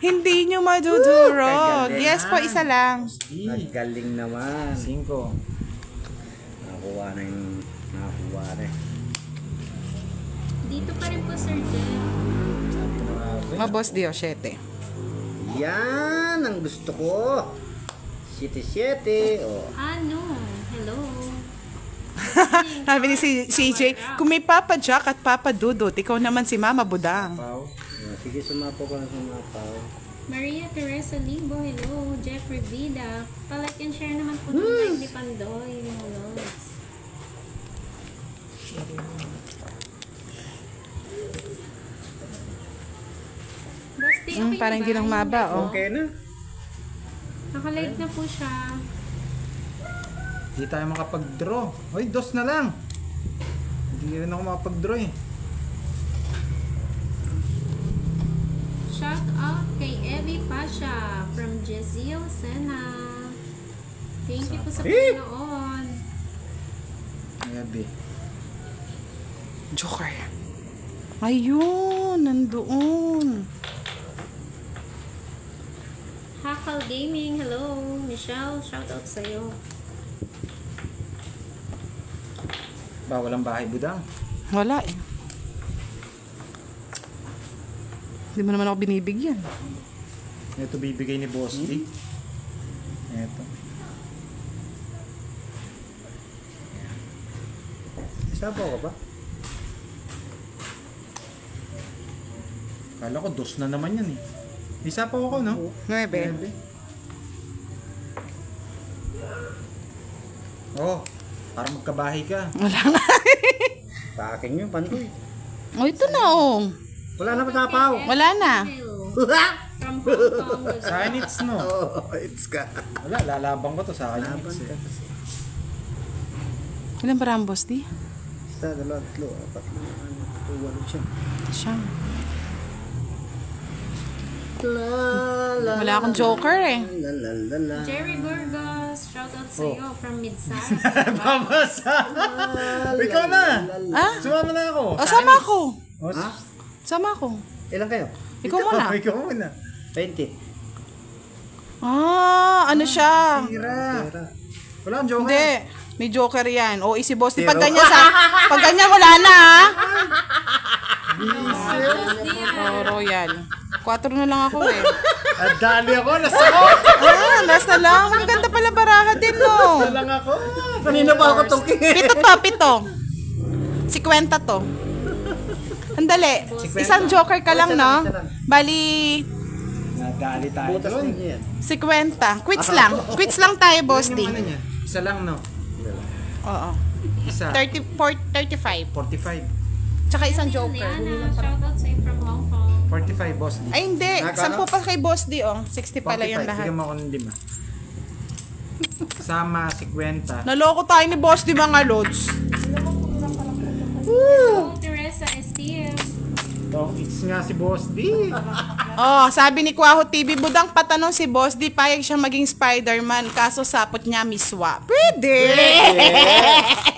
Hindi nyo madudurog. kagaling. Yes po, isa lang. Nagaling naman. 5. Nakakuha na yung nakakuha na eh. Dito pa rin po, Sir Jeff. Mabos Dio, 7. Yan ang gusto ko. 7-7. Oh. Ano? Hello. Sabi ni CJ, kung may Papa Jack at Papa Dudut, ikaw naman si Mama Budang. Oh, sige, sumapo ko na sumapaw. Maria Teresa Libo, hello. Jeffrey Vida. Pa-like and share naman po ng like ni Pandoy. Hello. Basti, okay Parang na hindi ba? lang maba, oh. Okay na. Nakalive na po siya. Hindi tayo makapag-draw. Hoy, 2 na lang. Hindi rin ako makapag-draw eh. Shout out kay Evie Pasha from Jezio Sena. Thank you po sa panonood. Ngabi. Joker. Ayun, nandoon. Hakal Gaming, hello. Michelle, shout out sa'yo. Bawal ang bahay, Budang. Wala eh. Hindi mo naman ako binibigyan. Ito bibigay ni Boss D. Ito. Sabaw ka ba? Kala ko 2 na naman yan eh. Isa pa ako, no? 9. 9. Oh, para magkabahay ka. Wala nga. Sa akin yun, Pandoy. Oh, ito na oh. Wala na pasapaw. Wala na. From Hong Kong. Sa akin it's no. Oh, it's ka. Wala, lalabang ko to sa akin. Laban It's, ka. Ilan ba rambos di? Isa, 2, 3, 4, 5, 6, 7. Siya. La, Wala akong joker eh. la, la, la, la. Jerry Burgos, shout out sa'yo from Midsar. Babasa! Ikaw na! Ah? Sumama na ako. O, sama ako. Oh, Ha? Sama ako. Ilan kayo? Ikaw muna. Ikaw muna. 20. Ah, ano siya? Tira. Wala ang joker. Hindi. May joker yan. O, si boss. Di pag ganyan pag ganyan wala na ha. Oh, Royal. 4 na lang ako eh. At dali ako, nasa ako. Ah, last na lang. Maganda pala baraha din no. Lang ako. Kanina pa ako tungkin. 7 to. 50 to. Andali. Isang joker ka lang, no? Bali, Nadali tayo Butas doon. ninyo yan. 50. Quits lang. Quits lang tayo, boss D. Yung ano niya? Isa lang, no? Oo. Isa. 35. 45. Tsaka isang joker. Liana, shout out sa'yo from Hong Kong. 45, Boss D. Ay, hindi. 10 pa kay boss D, oh. 60 pala yung 45. lahat. Bigyan mo ako ng 5. Sama, 50. Naloko tayo ni boss D, mga lods. Hello, Teresa Estiel. Oh, it's nga si Boss D. Oh, sabi ni Kwaho TV, Budang patanong si boss D, payag siya maging Spider-Man, kaso sapot niya miswa. Pwede!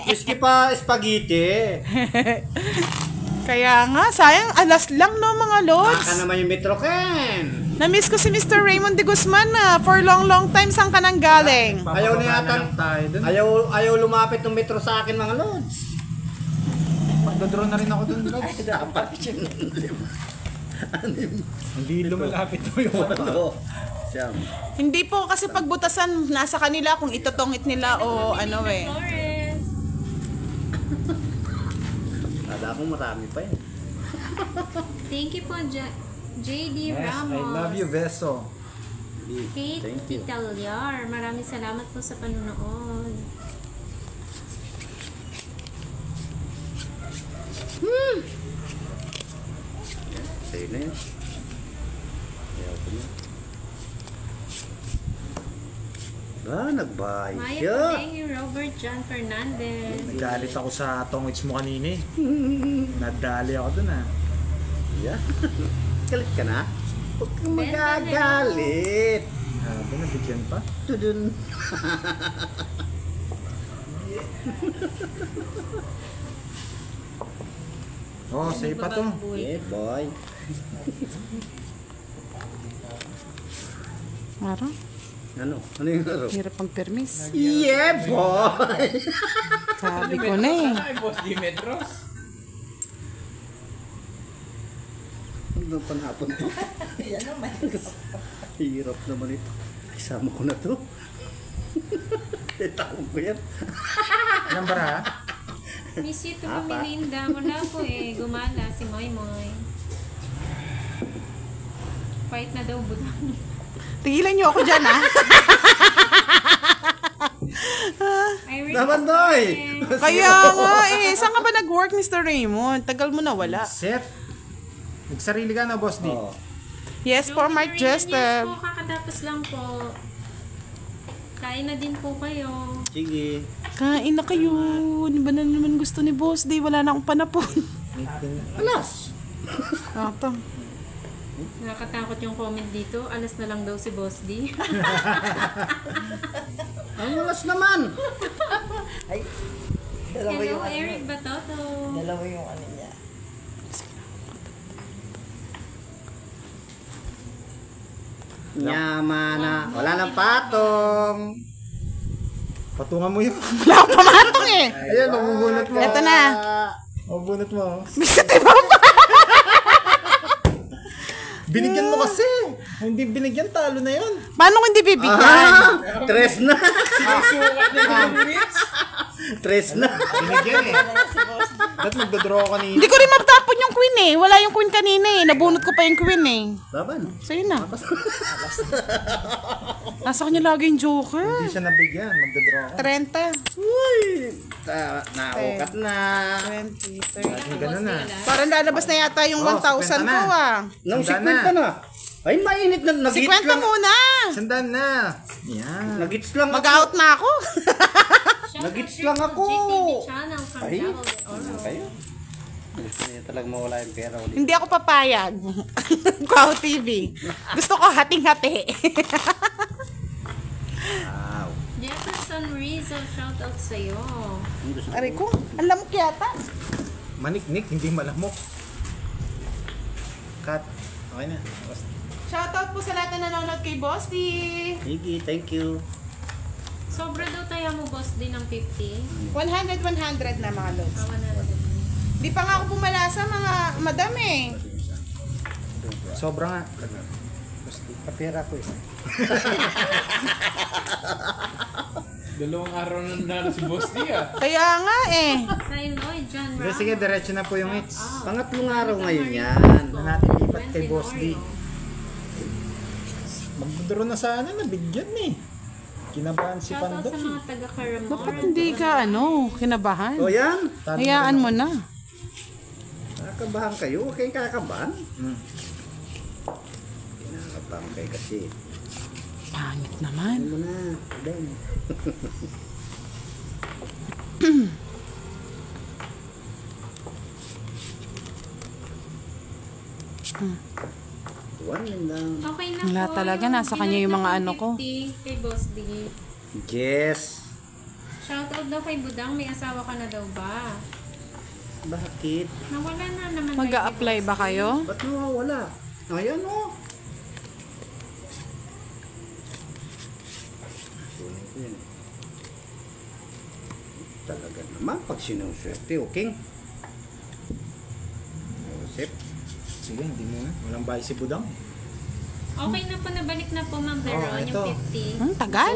Miski pa spaghetti. Kaya nga, sayang, alas lang no mga lods. Baka naman yung Metro Ken. Na-miss ko si Mr. Raymond de Guzman na for long time saan ka nang galing. Ayaw na yata. lang tayo dun. Ayaw lumapit ng Metro sa akin, mga lods. Magdodraw na rin ako dun, Lods. Ay, dapat yun. Hindi lumalapit mo yung Siyam. Hindi po kasi pagbutasan nasa kanila kung itotongit nila o ano eh. Flores. Kala ko marami pa yan. Thank you po, JD Yes, Ramos. I love you, Beso. Kate Thank you. Italiar. Maraming salamat po sa panunood. Sa'yo na yun. Ayaw ko na. Nagbahay Maya siya. Pudeng, Robert John Fernandez. Nagalit ako sa tongits mo kanina eh. Nadali ako dun ah. Yeah. Galit ka na? Huwag kang magagalit. Grabe, nabigyan pa. Tudun. Oh, sa'yo pa to. Yeah, boy. Maro, Ano? Ano yung laro? hirap ang permis. Yeah, boy! Sabi ko na eh. Sana kay Boss D Metros. Ano panhapon to? Hirap naman ito. Isama ko na to. Tawag ko yan. Ilang bara ha? Miss you to Melinda. Wala po eh. Gumala si Moy Moy. Fight na daw budang. Tigilan niyo ako dyan, ha? Irene Naman, Doy! Kaya nga eh. Saan ka ba nag-work, Mr. Raymond? Tagal mo na wala. Set. Nagsarili ka na, Boss D. Oh. Yes po, Mark Yes Jester. po, kakatapos lang po. Kain na din po kayo. Sige. Kain na kayo. Ano ba na naman gusto ni Boss Day? Wala na akong panapon. Alas! Ito. Nakakatakot yung comment dito. Alas na lang daw si Boss D. Ang alas naman! Hello, Eric Batoto. Dalawa yung ano niya. Nyama na. Wala nang patong. Patungan mo yun. Wala akong pamatong eh. Ayan, mabubunot mo. Ito na. Mabubunot mo. Bisa tayo ba? Binigyan mo kasi. Hindi binigyan, talo na yun. Paano kung hindi bibigyan? Ah! Tres na! Sinusukat niya yung reach. Tres na! Binigyan eh. Ba't magdodraw ako kanina? Hindi ko rin matapon yung queen eh. Wala yung queen kanina eh. Nabunot ko pa yung queen eh. Laban. Sa'yo na. Nasa kanya lagi yung joker. Hindi siya nabigyan, magdodraw ako. 30. Uy! Naukat na. 20, 30. Yung ganun na. Parang lalabas na yata yung Oh, 1,000 50 ko na. ah. Nang Sandaan 50 na. Ay, mainit na. 50 Nag-hits lang. muna. Sandaan na. Yan. Nag-hits lang ako. Mag-out na ako. Nag-hits lang ako. GTV channel from Ay. Davao de Oro. Kayo? Gusto niya talagang mawala yung pera ulit. Hindi ako papayag. Wow TV. Gusto ko hating-hati. Wow. Jefferson Rizzo, shoutout sa'yo. Aray ko, ang lamok yata. Maniknik, hindi malamok. Cut. Okay na. Shoutout po sa lahat na nanonood kay Boss D. Sige, thank you. Sobra daw tayo mo, Boss, din ng 50. 100 na mga lods. Awa na lang. Di pa nga ako pumalasa mga madam eh. Sobra nga. Kapira ko eh. Dalawang araw na nanalo si Boss D ah. Kaya nga eh. Siloy, John Sige, Ramos. sige, diretso na po yung hits. Pangatlong araw ngayon yan. Na natin lipat kay Boss D. Magdodraw na sana, nabigyan eh. Kinabahan si Shoutout Pandok. sa mga taga-Karamor. Bakit hindi ka kinabahan? O yan. Hayaan mo na. Kakabahan kayo. Huwag kayong kakabahan. Hmm. Kinakabahan kayo kasi. Pangit naman. Ano mo na. Dahil. One and down. Okay na Wala po. talaga, nasa kanya yung mga ano ko. 50 kay Boss D. Yes. Shoutout daw kay Budang, may asawa ka na daw ba? Bakit? Nawala na naman. Mag-a-apply ba kayo? Ba't nawawala? Ayan o. Kunin ko yun. Talaga naman pag sinuswerte, okay? Joseph. Sige, hindi mo na. Walang bahay si Budang. Okay na po, nabalik na po, Ma'am Veron, Oh, ito. yung 50. Tagal.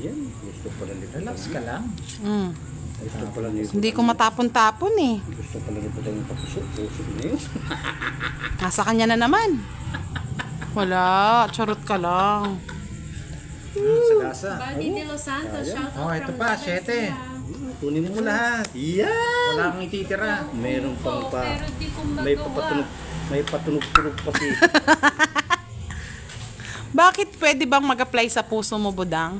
Yan. Gusto ko lang dito. Relax ka lang. Mm. Gusto pala ni Hindi ko matapon-tapon eh. Gusto pala ni Budang yung papuso na yun. Nasa kanya na naman. Wala, charot ka lang. Sa gasa. Buddy De Los Santos, shout out Oh, ito from pa, Lawrence 7. Sila. Kunin mo Mo lahat. Yan! Wala kang ititira. Meron pang Oo, pa. pero di ko May magawa. papatunog. May patunog-tunog pa si. Bakit pwede bang mag-apply sa puso mo, Budang?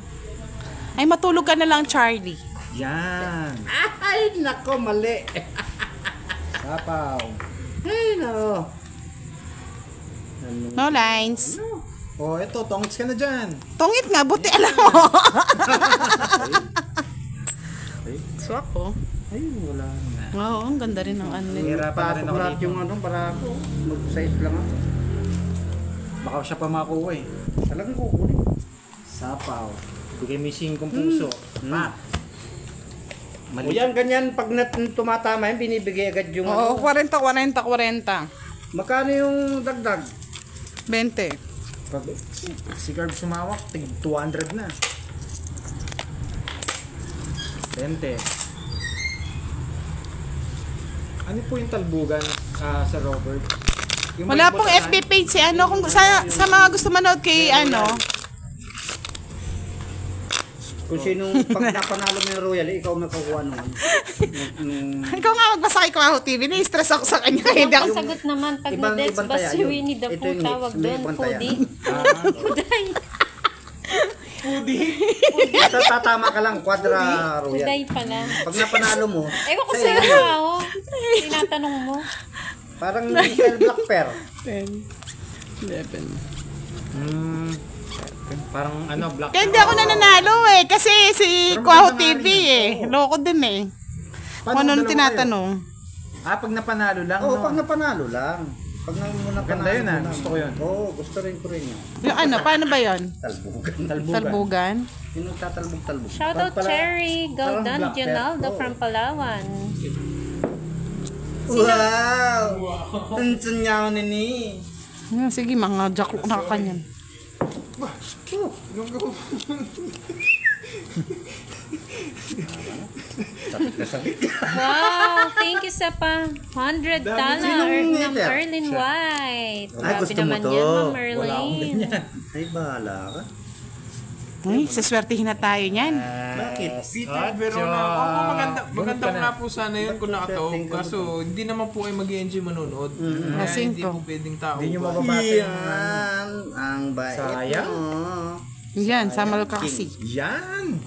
Ay, matulog ka na lang, Charlie. Yan. Ay, nako, mali. Sapaw. Ay, no. No lines. Oh, ito, tongits ka na dyan. Tungit nga, buti alam mo. Swak ko. Ay, wala na. Oo, ang ganda rin ng ano. Hirapan na rin ako Lahat dito. yung ano, barako. Mag-size lang ako. Baka siya pa makuha eh. Talagang kukunin. Sapaw. Bigay mo yung 5 puso. Pat. O yan, ganyan. Pag tumatama yan, binibigay agad yung Oo, ano. 40, 40, 40. Magkano yung dagdag? 20. Pag si Carb sumawak, tig 200 na. 20. Ano po yung talbugan sa Robert? Yung Wala may pong botahan? FB page si ano. Kung sa mga gusto manood kay ano. Kung sinong pag napanalo mo yung Royal, ikaw makukuha naman. Ikaw nga magbasa kay Kwaho TV. Ni-stress ako sa kanya. Kaya hindi ako. Ang sagot naman, pag Ibang- na-dex ibang ba taya si yun. Winnie the Ito Pooh, yung tawag may doon, ibang taya. Puday. Puday. Basta tatama ka lang, quadra Royal. Puday pala. Pag napanalo mo, Ewan ko sa'yo sa'yo, yun. ako. Tinatanong mo. Parang Michelle Black Pearl. 10, 11. Parang ano, black. Kaya hindi ako nananalo eh. Kasi si Pero Kwaho maganda nga TV rin eh. yan. Loko din eh. Paano Kung ano kung dalawa tinatanong. Ah, pag napanalo lang, Oo, no? pag napanalo lang. Pag napanalo Ganda yun, ah. lang. Gusto ko yun. Oo, gusto rin ko rin yun. Yung ano, paano ba yon? Talbugan. Talbugan? Yung nagtatalbog-talbog. Shout out Parang pala- Cherry parang Goldan black Gionaldo pearl. from Palawan. Wow! Tunsun niya ako nini. Sige, mga jack na kanyan. Sakit na sakit. Wow, thank you sa pa. $100 Sinong ng nila? Merlin White. Ay, Grabe gusto mo naman to. yan, Ma'am Wala akong Merlin. ganyan. Ay, bahala ka. Ay, saswertihin na tayo niyan. Bakit? Peter Verona. Opo, maganda nga po sana yun kung nakataog. Kaso, hindi naman po ay mag-enjoy manonood. Kaya Kasing hindi ko. po pwedeng tao. Hindi nyo ba? mababasa yung Yan ang bait Sayang. mo. Yan, Samal kasi. Yan!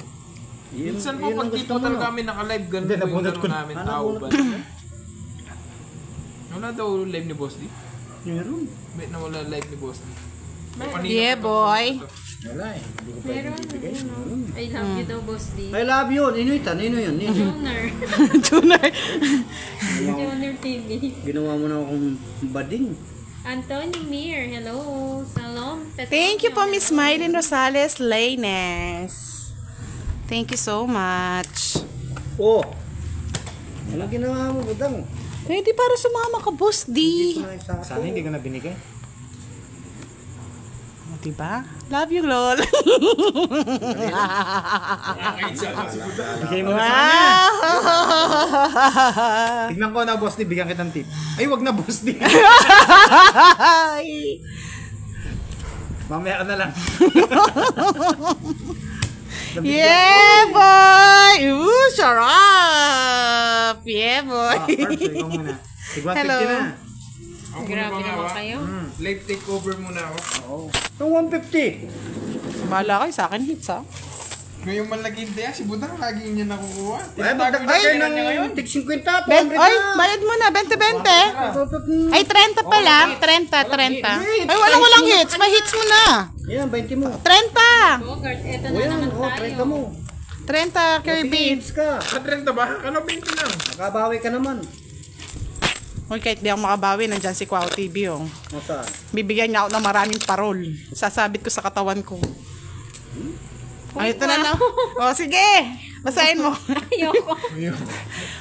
Minsan po, Yun ang pag di gusto po mo, talaga no? kami naka-live, ganun Hindi, po yung nabunot ko gano'n na. namin Ano, tao ba? nabunot Wala daw live ni Boss D. Meron. May nawala live ni Boss D. Yeah, boy. Wala eh. Hindi ko Meron, I love you daw, Boss D. I love you. Nino ita, nino yun. Nino. Junior. Tunay. Junior TV. Ginawa mo na akong bading. Antonio Mir, hello. Salom. Thank you po, Miss Mylene Rosales Laines. Thank you so much. Oh! Ano ginawa mo, budang? Pwede para sumama ka, Boss D. Sana hindi ko na binigay. Diba? Love you, lol. Bigay mo na sa kanya. Wow! Tignan ko na, boss D, bigyan kitang tip. Ay, wag na, boss D. Mamaya ka na lang. Yeah, boy! Ooh, sarap! Yeah, boy! Ah, Carb, so ikaw muna. Tig 150 Hello. na. Ako Grabe na naman ba kayo. Live takeover muna ako. Itong 150. Bahala kayo sa akin, hits ha? Ngayon man lagi hindi si Budang lagi niya nakukuha. Ay, magdagdag kayo ng tig 50, 200 Ay, na. bayad mo na, 20-20. Ay, 30 pa lang. 30. Ay, walang hits. May hits mo na. Yan, 20 mo. 30. Bogart, eto O na yan, naman o, tayo. 30 mo. 30, Kirby. Hits ka. Sa 30 ba? Ano 20 lang? Nakabawi ka naman. Uy, kahit di ako makabawi, nandyan si Kwaho TV, oh. Nasaan? Bibigyan niya ako ng maraming parol. Sasabit ko sa katawan ko. Ay, ito na lang. O, sige. Basahin mo. Ayoko.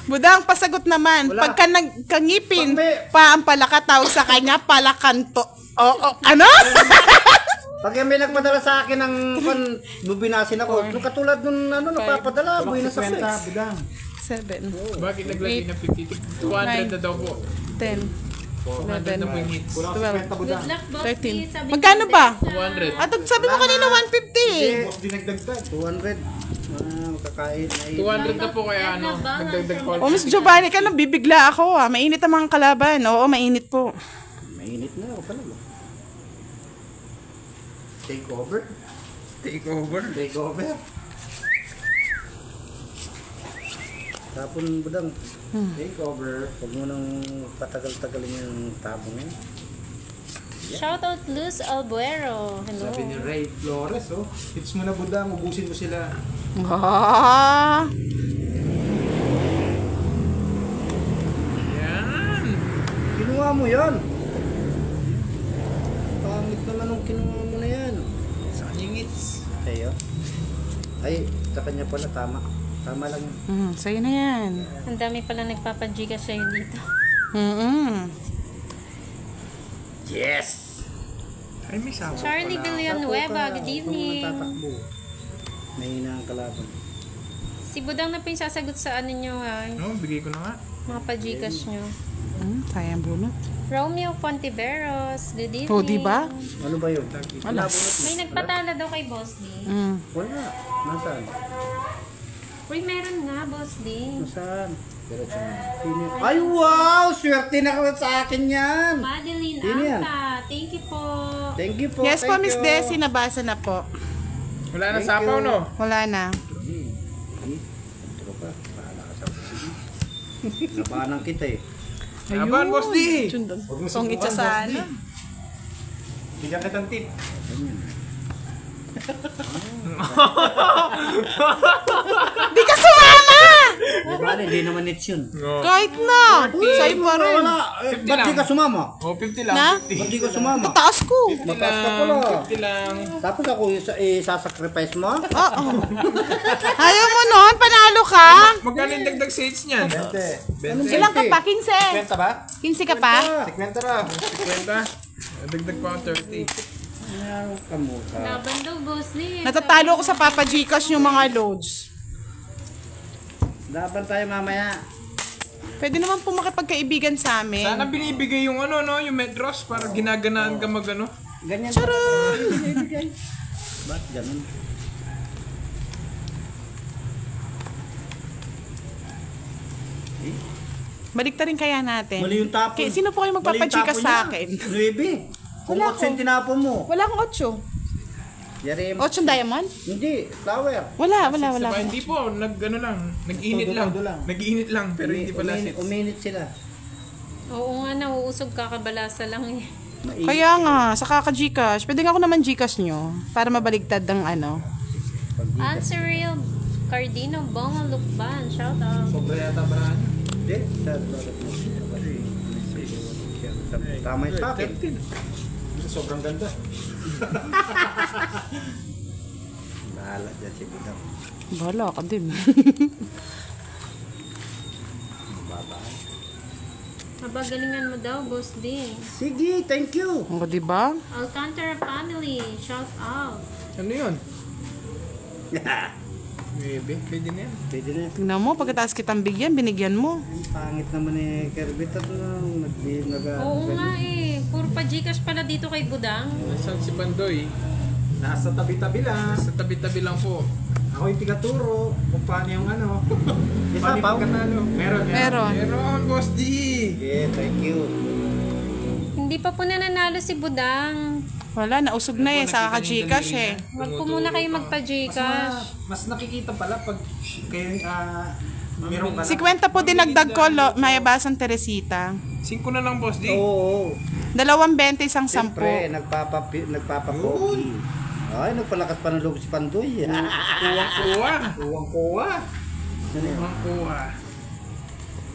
Budang, pasagot naman. Wala. Pagka nagkangipin, Pag may- pa ang palakataw sa kanya, palakanto. Oo, ano? Pag yan may nagpadala sa akin ng bubinasin ako. Nung katulad nung ano, napapadala, buhay na sa Kwenta, flex. bilang. 7, Bakit naglagay ng 50? 200 na daw po. 10, 200 na po yung hits. 12, Good luck, Boss 13. D. Sabi Magkano ko, ba? Dexa. 200. At sabi mo kanina 150. Boss, dinagdagdag. 200. Kakain na 200 na po kaya ano, nagdagdag po. O, Miss Giovanni, ka bibigla ako ah. Mainit ang mga kalaban. Oo, mainit po. Mainit na ako pala. Take over. Take over. Take over. Tapon budang. Take over. Huwag mo nang patagal-tagalin yung tapon eh. Shoutout Luz Albuero. Hello. Sabi ni Ray Flores, oh. Hits mo na budang, ubusin mo sila. Ah. Yan. Kinuha mo yan. Pangit naman nung kinuha mo na yan. Saan yung hits? Ayo. Ay, sa kanya pala tama. Tama lang yun. Sa'yo na yan. Ang dami pala nagpapajiga sa'yo dito. Yes! Ay, may sawa. Charlie Villanueva, good evening. Tatakbo. Mahina ang kalaban. Si Budang na po yung sasagot sa ano nyo ha. No, bigay ko na nga. Mga pajikas nyo. Sayang bunot. Romeo Fontiveros, good evening. O, diba? Ano ba yun? May nagpatala daw kay Boss D. Wala. Nasaan? Uy, meron nga, Boss D. Nasaan? Ay, wow! Swerte na ka sa akin yan! Madeline Sino yan? Anta, thank you po. Thank you po. Yes po, thank Miss you. Desi, nabasa na po. Wala na Thank sapaw, you. no? Wala na. Ito ka. Bahala ka sa sige. Nabanan kita eh. Aban, Boss D! Songit siya sa ano. Bigyan kitang tip. Di ka sumama! Di ba? Hindi naman nits yun. Kahit na. Sa'yo pa rin. Wala. Ba't di ka sumama? Oh, 50 lang. Na? 50. Ba't di ka sumama? Taas ko. Mataas ka pala. 50 lang. Tapos ako isasacrifice mo? Oo. Ayaw mo nun, panalo ka. Magkano yung dagdag sales niyan? 20. Ilang ka pa? 15. 50 ba? 15 ka pa? 50 raw. 50? Dagdag pa ang 30. Ayaw ka mo ka. Laban daw, Boss D. Natatalo ko sa Papa Gcash yung mga loads. Laban tayo mamaya. Pwede naman po makipagkaibigan sa amin. Sana binibigay yung ano, no? Yung Medros para ginaganaan ka mag ano. Ganyan. Charon! Ba't ganun? Balik rin kaya natin. Mali yung tapon. Sino po kayo magpapachikas sa akin? 9. Kung 8 yung tinapon mo. Wala akong 8. Yari, 8 diamond? hindi, flower. Wala. Saba, hindi po, ano lang, nag-init lang. Nag-init lang, pero hindi pala sits. Uminit sila. Oo nga, nauusog kakabalasa lang eh. Mainit. Kaya nga, sa kaka-Gcash, pwede nga ako naman Gcash nyo para mabaligtad ng ano. Answeril Cardino Bongo Lukban, shout out. Sobra yata ba? Hindi, tama yung sa akin. Sobrang ganda. Bahala dyan si Budang. Bahala ka din. Mabagalingan mo daw, Boss D. Sige, thank you. O, diba? Alcantara family, shout out. Ano yun? Maybe, pwede na yan. Pwede na. Tingnan mo, pagkatapos kitang bigyan, binigyan mo. Ang pangit naman ni Kirby. Oo nga eh. Puro pa Gcash pala dito kay Budang. Nasaan si Pandoy? Nasa tabi-tabi lang. Sa tabi-tabi lang po. Ako yung tigaturo kung paano yung ano. Isa paano pa? yung pagkatalo. Meron. Meron. Meron, Boss D! Yeah, thank you. Hindi pa po nananalo si Budang. Wala, nausog na eh, sa kaka-Gcash eh. Huwag po muna kayo magpa-Gcash. Mas nakikita pala pag kayo meron ka na. 50 po dinagdag ko, Mayabasan Teresita. 5 na lang, Boss D. Oo. 2.20, isang 10. Siyempre, nagpapapogi. Ay, nagpalakas pa ng loob si Pandoy. Kuha-kuha. Kuwang-kuwa. Kuha-kuha.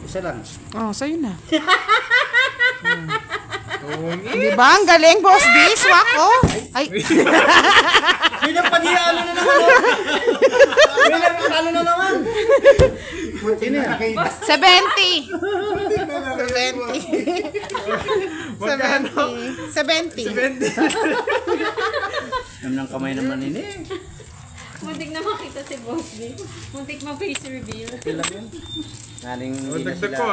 Isa lang. Oh, sa'yo na. Tungit. Diba? Ang galing, Boss D. Swak ko. Ay, May napadiano na naman. May napadiano na naman. Sino yan? 70. 70. Magkano? 70. Yan ang kamay naman ini. Muntik na makita si Boss D. Muntik ma-face reveal. Okay lang yun. Naling hindi na Dagdag sila. ko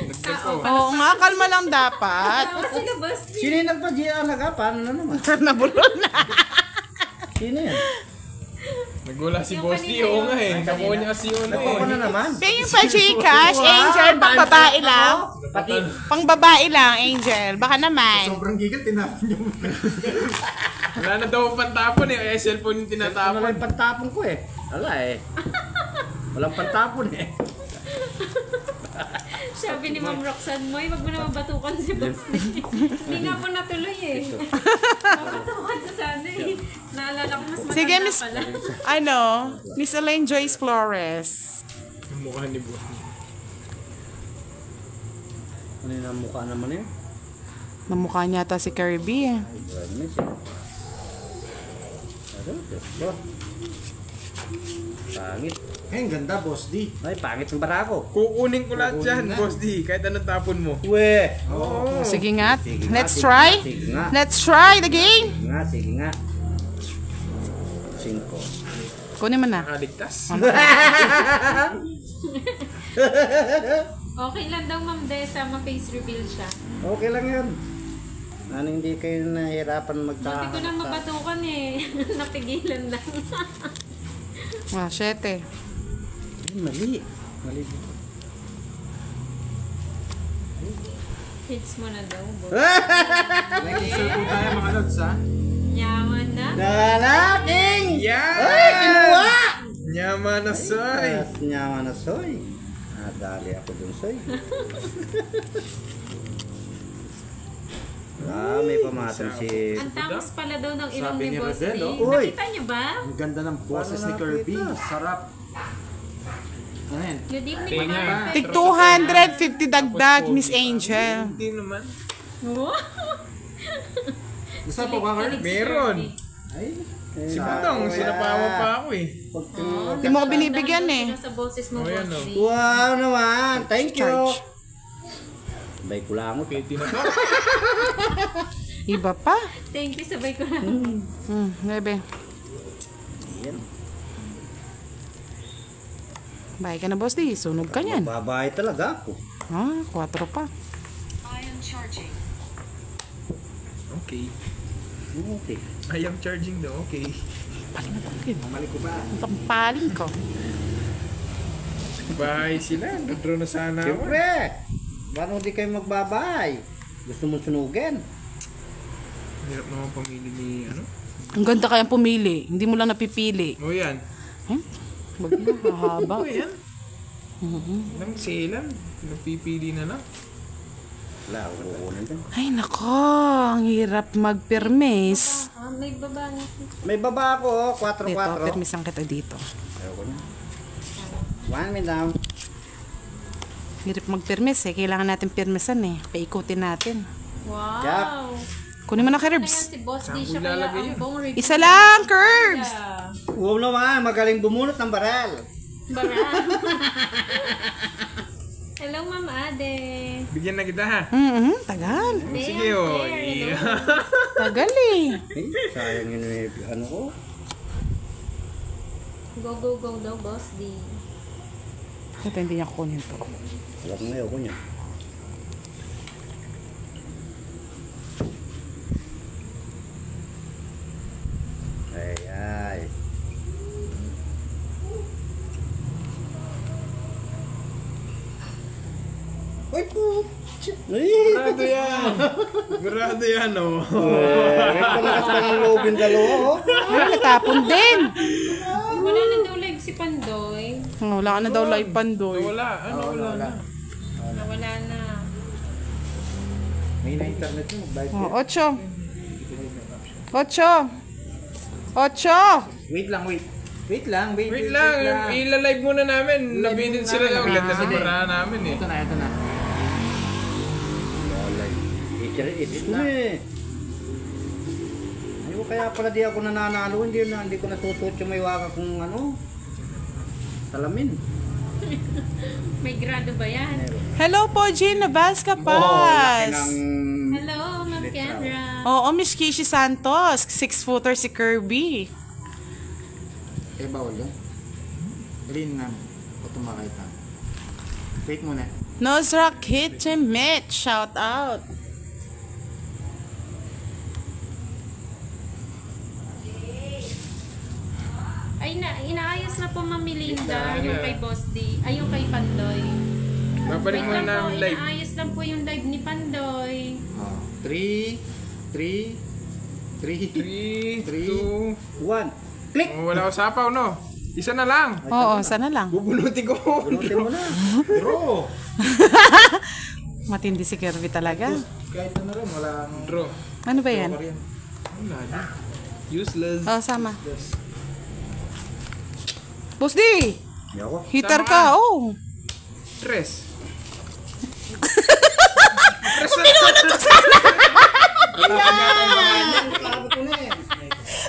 Dagdag ko. Oo nga, kalma lang dapat. Tawa sila Boss D. Sino yung nagpa-GR na ka? Paano na naman? Nabulol na. Sino yan? Nagula si Yung Boss D. kanina Oo yun. nga Nakuha niya kasi yun Nagpapa na naman. Pingin pa Gcash, Angel, pang babae lang. Pati. Pang babae lang, Angel. Baka naman. Sobrang gigil, tinapon yung... Wala na daw pantapon cellphone yung Ano tinatapon. lang yung pantapon ko eh. Wala eh. Walang pantapon eh. Sabi ni Ma'am Roxanne, Moy, wag mo naman batukan si Boss D. Hindi nga po natuloy eh. Mabatukan ko sana eh. Naalala ko mas matanda Sige, Miss, pala. Miss Elaine Joyce Flores. Yung mukha ni Boss D. Ano yung mukha naman yun? Namukha niya ata si Kirby eh. Ay, Miss eh. Ano? Diyos ko. Pangit. Ay, ang ganda, Boss D. Ay, pangit ng barako. Kukunin ko lahat Kukunin yan, na. Boss D. Kahit anong tapon mo. Uwe. Oo. Sige nga. Sige nga, Let's sige try. nga, sige nga. Let's try the game. Sige nga, sige nga. 5. Kunin mo na. Nakaligtas. Okay lang daw Ma'am Desa, ma-face reveal siya. Okay lang yun. Ano hindi kayo nahihirapan Buti ko na mabatukan eh. Napigilan lang. Ah, 7. Mali. Mali. Hits mo na daw, Boss. Nag-insert po tayo mga lods, ha? Yaman na. Nalaking! Yan! Ay, kinuha! Nyama na soy! Nyawa na soy. Nadali ako dun soy. May pamatang si... Ang tamas pala daw ng ilong Sabi ni ni Boss Rodel, D. oh. Uy! Nakita niyo ba? Ang ganda ng boses ni Kirby. Sarap. Ano yan? Good evening, Tinga. Carpet. Tig 250 dagdag, Miss Angel. Hindi naman. Wow. Gusto po ba, Kirby? Meron. Ay, Si Budong, sinapawa pa ako eh. Hindi mo ko binibigyan eh. Sa boses mo, Oh, yan, Boss D. Wow naman! Thank you! Charge. Bay kulangot. Okay, tinatapon. Iba pa. Thank you, sabay ko lang. 9. Yan. Bye ka na, Boss D. Sunog ka niyan. Babae talaga ako. Ah, 4 pa. Okay. Okay. I am charging daw. Okay. Mamali ko ba? Ang tampaling ko. Bye sila. Nag-draw na sana ako. Siyempre! Paano di kayo magbabay? Gusto mo sunugin? Hirap naman pamili ni ano. Ang ganda kayang pumili. Hindi mo lang napipili. O yan. Wag na, hahaba. O yan. Ilang selan. Napipili na lang. Wala, ako kukunin din. Ay, nako. Ang hirap mag-permis. Ah, may baba na. May baba ako, oh, 4-4. Dito, permisan kita dito. Ayoko na. 1 minute down. Hirap mag-permis eh. Kailangan natin permisan eh. Paikutin natin. Wow. Yup. Kunin mo na, Ayan, Curbs. si Boss D Saan siya ko kaya ilalagay ang yan? buong review. Isa lang, Curbs! Wow naman, magaling bumunot ng baral. Bara. Hello, Ma'am Ade. Bigyan na kita ha. Tagal. Sige o. Tagal eh. Eh, sayang yun eh, ano ko. Go, go, go daw, Boss D. Ito, hindi niya kukunin to. Alam mo ayoko niya. Ay, ay. Ay po! Ay! Sigurado yan. Sigurado yan o. May palakas pa ng loob yung dalawa, oh. Ay, natapon din. Wala na daw like si Pandoy. Wala ka na daw live pandoy. Wala. Ano wala na. Nawala na. May na-internet mo, mag-live Oh, 8. 8. Wait lang, wait. Wait lang, wait. Wait lang. Ila-live muna namin. Nabidin sila ng ulit na sigurahan namin eh. Ito na, ito na. Edit mo eh. Ayaw kaya pala di ako nananalo. Hindi ko nasusuot yung may waka kung ano. Salamin. May grado ba yan? Hello po, Gina Vasca Paz. Hello, Ma'am Kendra. Oo, Miss Kishi Santos. 6-footer si Kirby. Eh, bawal yan. Green na. O tumakita. Wait muna. Nozrak Kitchen Mitch, shout out. Ay, inaayos na po Ma'am Melinda, yung kay Boss D. Ay, yung kay Pandoy. Babalik Wait muna lang po, namin live. inaayos lang po yung live ni Pandoy. 3, 3, 2, 1. Click! oh, wala usapaw, no? Isa na lang. Oo, sana lang. Bubunutin ko. Bunutin mo na. Draw! Matindi si Kirby talaga. Kahit na rin, walang... Draw. Ano ba yan? Wala na. Useless. Oh, sama. Boss D! Yoko. Hitter Sama ka, ka. oh. Tres.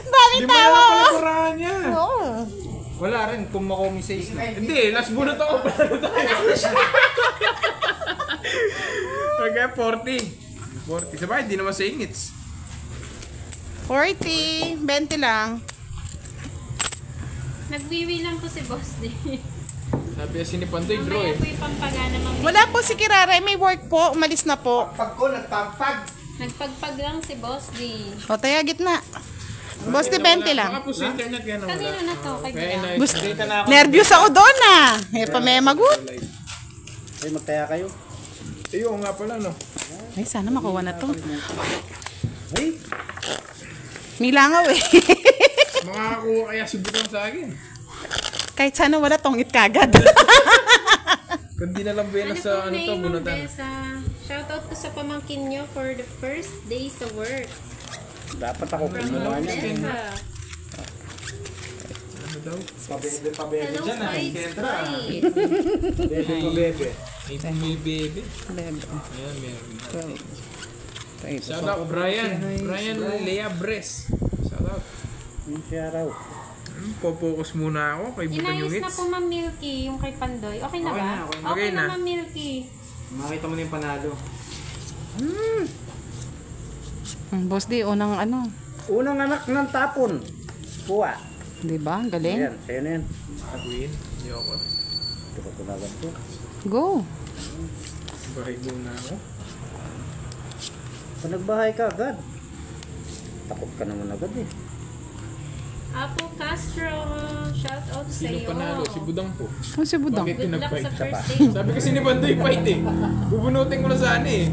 Bakit Di mo na tawa? napalagurahan niya. Oo. Wala rin kung makomi 6 na. Hindi, last bunot ako. Okay, 40. 40. Sabay, di naman sa ingits. 40. 20 lang. Nagwiwi lang po si Boss D. Sabi kasi ni Pandoy, draw Mamaya eh. po yung pampagana Ma'am. Wala po si Kirara. May work po. Umalis na po. Pag ko nagpampag. Nagpagpag lang si Boss D. O, tayo gitna. Boss D, 20 lang. Baka po sa internet yan. Kanino na to? Kay Kaya Bila. Gusto. data na ako. Nervyos ako doon ah. Eh, pa may magut. Ay, magtaya kayo. Iyo nga pala, no? Ay, sana makuha na to. Ay, May langaw eh. Makakakuha kaya si Butang sa akin. Kahit sana wala tongit kagad. Kundi na lang buena sa ano to, Ma'am bunutan. Besa? Shoutout ko sa pamangkin nyo for the first day sa work. dapat ako From kinuha Ma'am niya. Besa. Ano daw? Pabebe Hello, dyan ah. Spice Spice. Bebe, pabebe. May baby. Bebe. Ayan, meron. 12. Shout out, Brian. Brian Lea Bres. Shout out. Yung siya raw. Popokus muna ako kay Butang yung Inayos na hits. po Ma'am Milky yung kay Pandoy. Okay na Okay ba? na, okay na. Okay Okay na na. Ma'am Milky. Makita mo na yung panalo. Boss D, unang ano. Unang anak ng tapon. Kuha. Di ba? Ang galing. Ayan, sa'yo na yan. Win. Hindi ako. Ito ko tunagan ko. Go. Bahay muna ako. Kung nagbahay ka agad. Takot ka naman agad eh. Apo Castro, shoutout sa Sino iyo. panalo? Si Budang po. Ano si Budang? Bakit Good luck pinag-fight sa siya pa? first day. Sabi kasi ni Bandoy fight eh. Bubunutin ko na sana eh.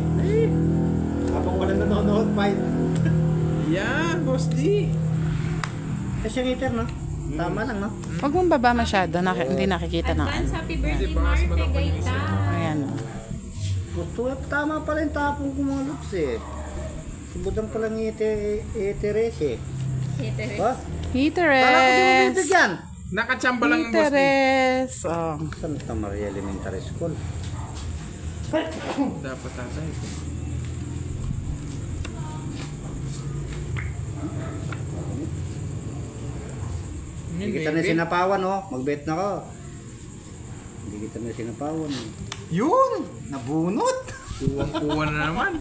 Habang wala nanonood, fight. Yan, Boss D. Kasi yung heater, no? Tama lang, no? Huwag mong baba masyado. Hindi nakikita na. Advance happy birthday Hindi, baka Marte sumatakpan yung Gaita. Ayan. Gusto, tama pala yung tapon ko mga loops eh. Si Budang palang iteres eh. Ha? Kala ko di mo Heateres. bibigyan. Nakachamba lang yung Boss D. Heateres. Oh. Santa Maria Elementary School. Dapat tatay. Hindi kita na sinapawan, oh. Mag-bet na ko. Hindi kita na sinapawan. Yun! Nabunot! Kuwang-kuwa na naman.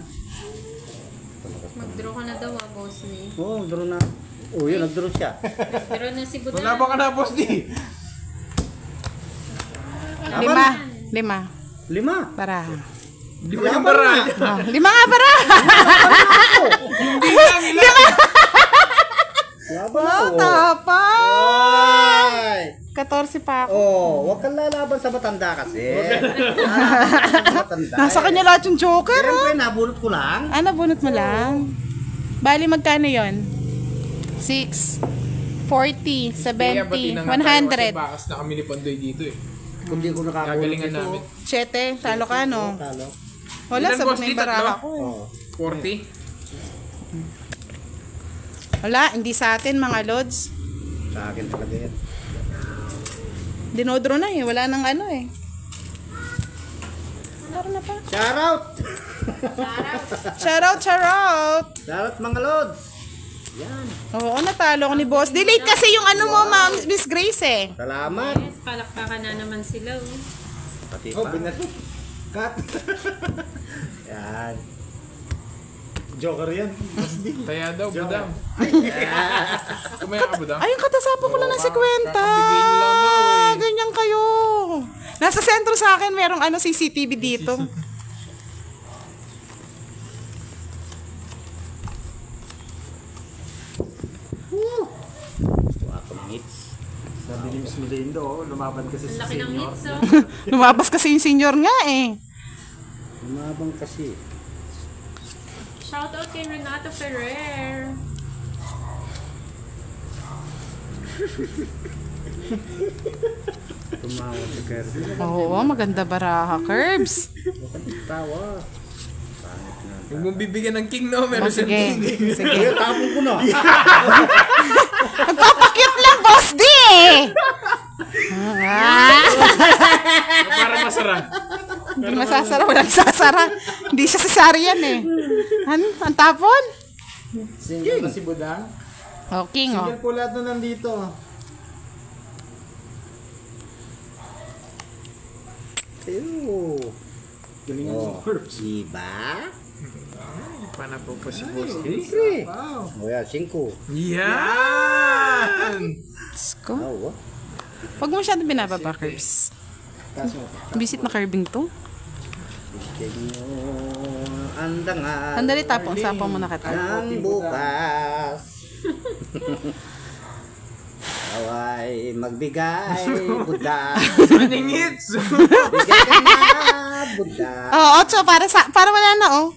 Mag-draw ka na daw boss ni. Oo, draw na. Oh, yun, nag-draw siya. Pero na si Budan. Wala ba ka na, Boss D? 5. 5. 5. Para. Di ba yung bara? Oh, 5 nga para. Hindi lang, ilan. Laban Oh, ako. tapang. Ay! 14 pa ako. Oh, wag kang lalaban sa matanda kasi. Lalaban sa matanda. Nasa kanya lahat yung joker. Oh. Siyempre, nabulot ko lang. Ano, bunot mo lang. Bali, magkano yon? 6, 40, Kaya ba't 70, tinangat tayo kasi 100. bakas na kami ni Pandoy dito eh. Kung di ko nakabulot Gagalingan ito. namin. 7, talo ka, no? Talo. Wala, Ilan, sabag boss, na yung di? baraka Tatlo? ko. Eh. Oh. 40? Wala, hindi sa atin, mga lods. Sa akin talaga yan. Dinodro na eh, wala nang ano eh. Taro na pa. Shout out! Shoutout, shoutout! Shout out mga lods! Yan. Oo, natalo ko ni boss. Delete kasi yung ano mo, ma'am, Miss Grace eh. Salamat! Yes, palakpakan na naman sila. Oh. Pati pa. Cut! Yan. Joker yan. Taya daw, budang. Kumaya ka, budang. Ayun, katasapo ko lang ng 50. kakabigay nyo lang daw eh. Ganyan kayo. Nasa sentro sa akin, merong CCTV dito. Sabi ni Miss Melindo, lumaban kasi Ang si laki ng senior. hits, oh. Lumabas kasi yung senior nga eh. Lumaban kasi. Shout out kay Renato Ferrer. Tumawa si Kirby. Oo, maganda baraha, Curbs. Tawa. Huwag mong bibigyan ng king, no? Meron siyang Sige, king. sige. Tapon ko na. Nagpapakit lang, Boss D eh. Para masarap. Hindi masasara, walang sasara. Hindi siya cesarean eh. Ang tapon? Single na si Budang. Oh, king oh. Single po lahat na nandito. Ew. Galingan mo, Curbs. Diba? Pana po pa si Boss D. Siyempre. O yan, 5. Yan! Sko. Oh, Huwag mo masyadong binababa, Curbs. Visit na curbing to. bigyan nyo ang dangal Sandali, tapong mo na kita. ng bukas. Away, magbigay, Buddha. Anong hits? Bigay ka na, Buddha. Oh, 8 para wala na oh.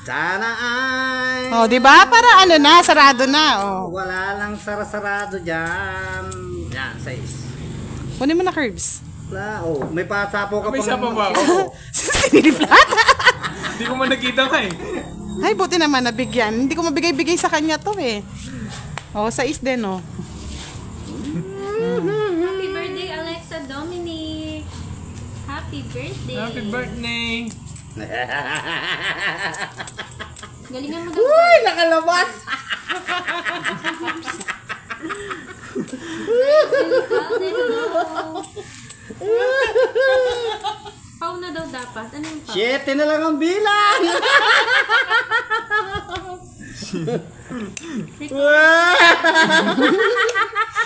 Sana ay Oh, 'di ba? Para ano na, sarado na oh. wala lang sarasarado dyan. Yan, 6. Kunin mo na, Curbs. Wala, oh. May pasapo ka May isa pa ba? Oo. Siniliplat. Hindi ko man nakita nga eh. Ay, buti naman nabigyan. Hindi ko mabigay-bigay sa kanya to eh. Oh, 6 din oh. Happy birthday, Alexa Dominic. Happy birthday. Happy birthday! Galingan mo daw. Uy, nakalabas! Pau na daw dapat. Ano yung pau? 7 na lang ang bilang!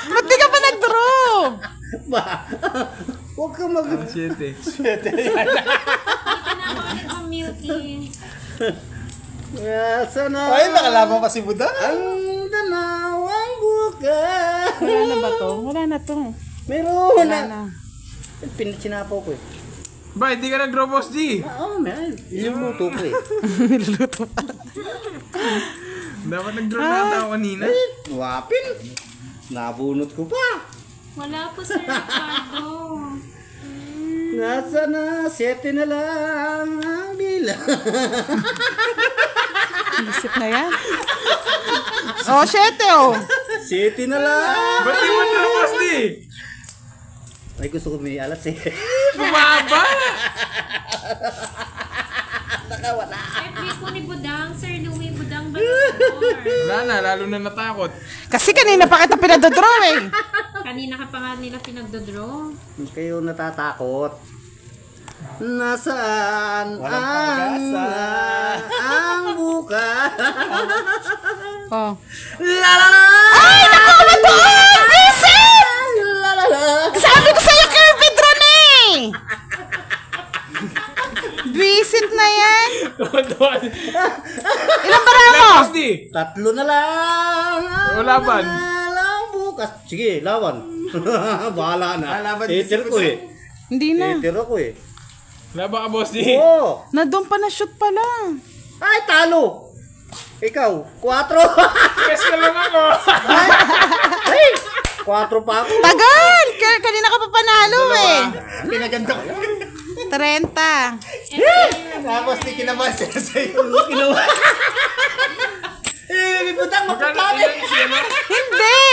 Ba't di ka pa nag-draw? Ba? Huwag ka mag... 7. Dito na ako ulit ng Milky. Sana... Ay, nakalaban pa si Buddha. Ang danawang bukas. Wala na ba to? Wala na to. Meron Wala na. na. Pinachinapo ko eh. Ba, hindi ka nag-draw, Boss D. Oo, man. Iluluto ko eh. Niluluto pa. Dapat nag-draw na ako kanina. Wapin. Nabunot ko pa. Wala po, Sir Ricardo. Nasa na, 7 na lang ang bilang. Isip na yan. Oh, 7 oh. 7 na lang. Ba't di mo na, Boss D? Ay, gusto ko may alas eh. Bumaba! FB po ni Budang, Sir Louie Budang Balor. Wala na, lalo na natakot. Kasi kanina pa kita pinadodraw eh. Kanina ka pa nga nila pinagdodraw. Kayo natatakot. Nasaan ang bukas? Oh. La la la! Ay, naku! Matuon! Visit! La la la! Sabi ko sa'yo, Kirby, draw na eh! Visit na yan. Ilang bara mo? Boss D! 3 na lang. O, laban. Lang bukas. Sige, laban. Bahala na. Hater ko eh. Hindi na. Hater ako eh. Laba ka, Boss D. Oo. Nadun pa na shoot pala. Ay, talo. Ikaw, 4. Yes na lang ako. Ay, 4 pa ako. Tagal! Kanina ka pa panalo eh. Pinaganda ko. 30. Tapos di kinabas siya sa'yo. Kinabas. Butang Magkano mapatake. ilan siya na? Hindi!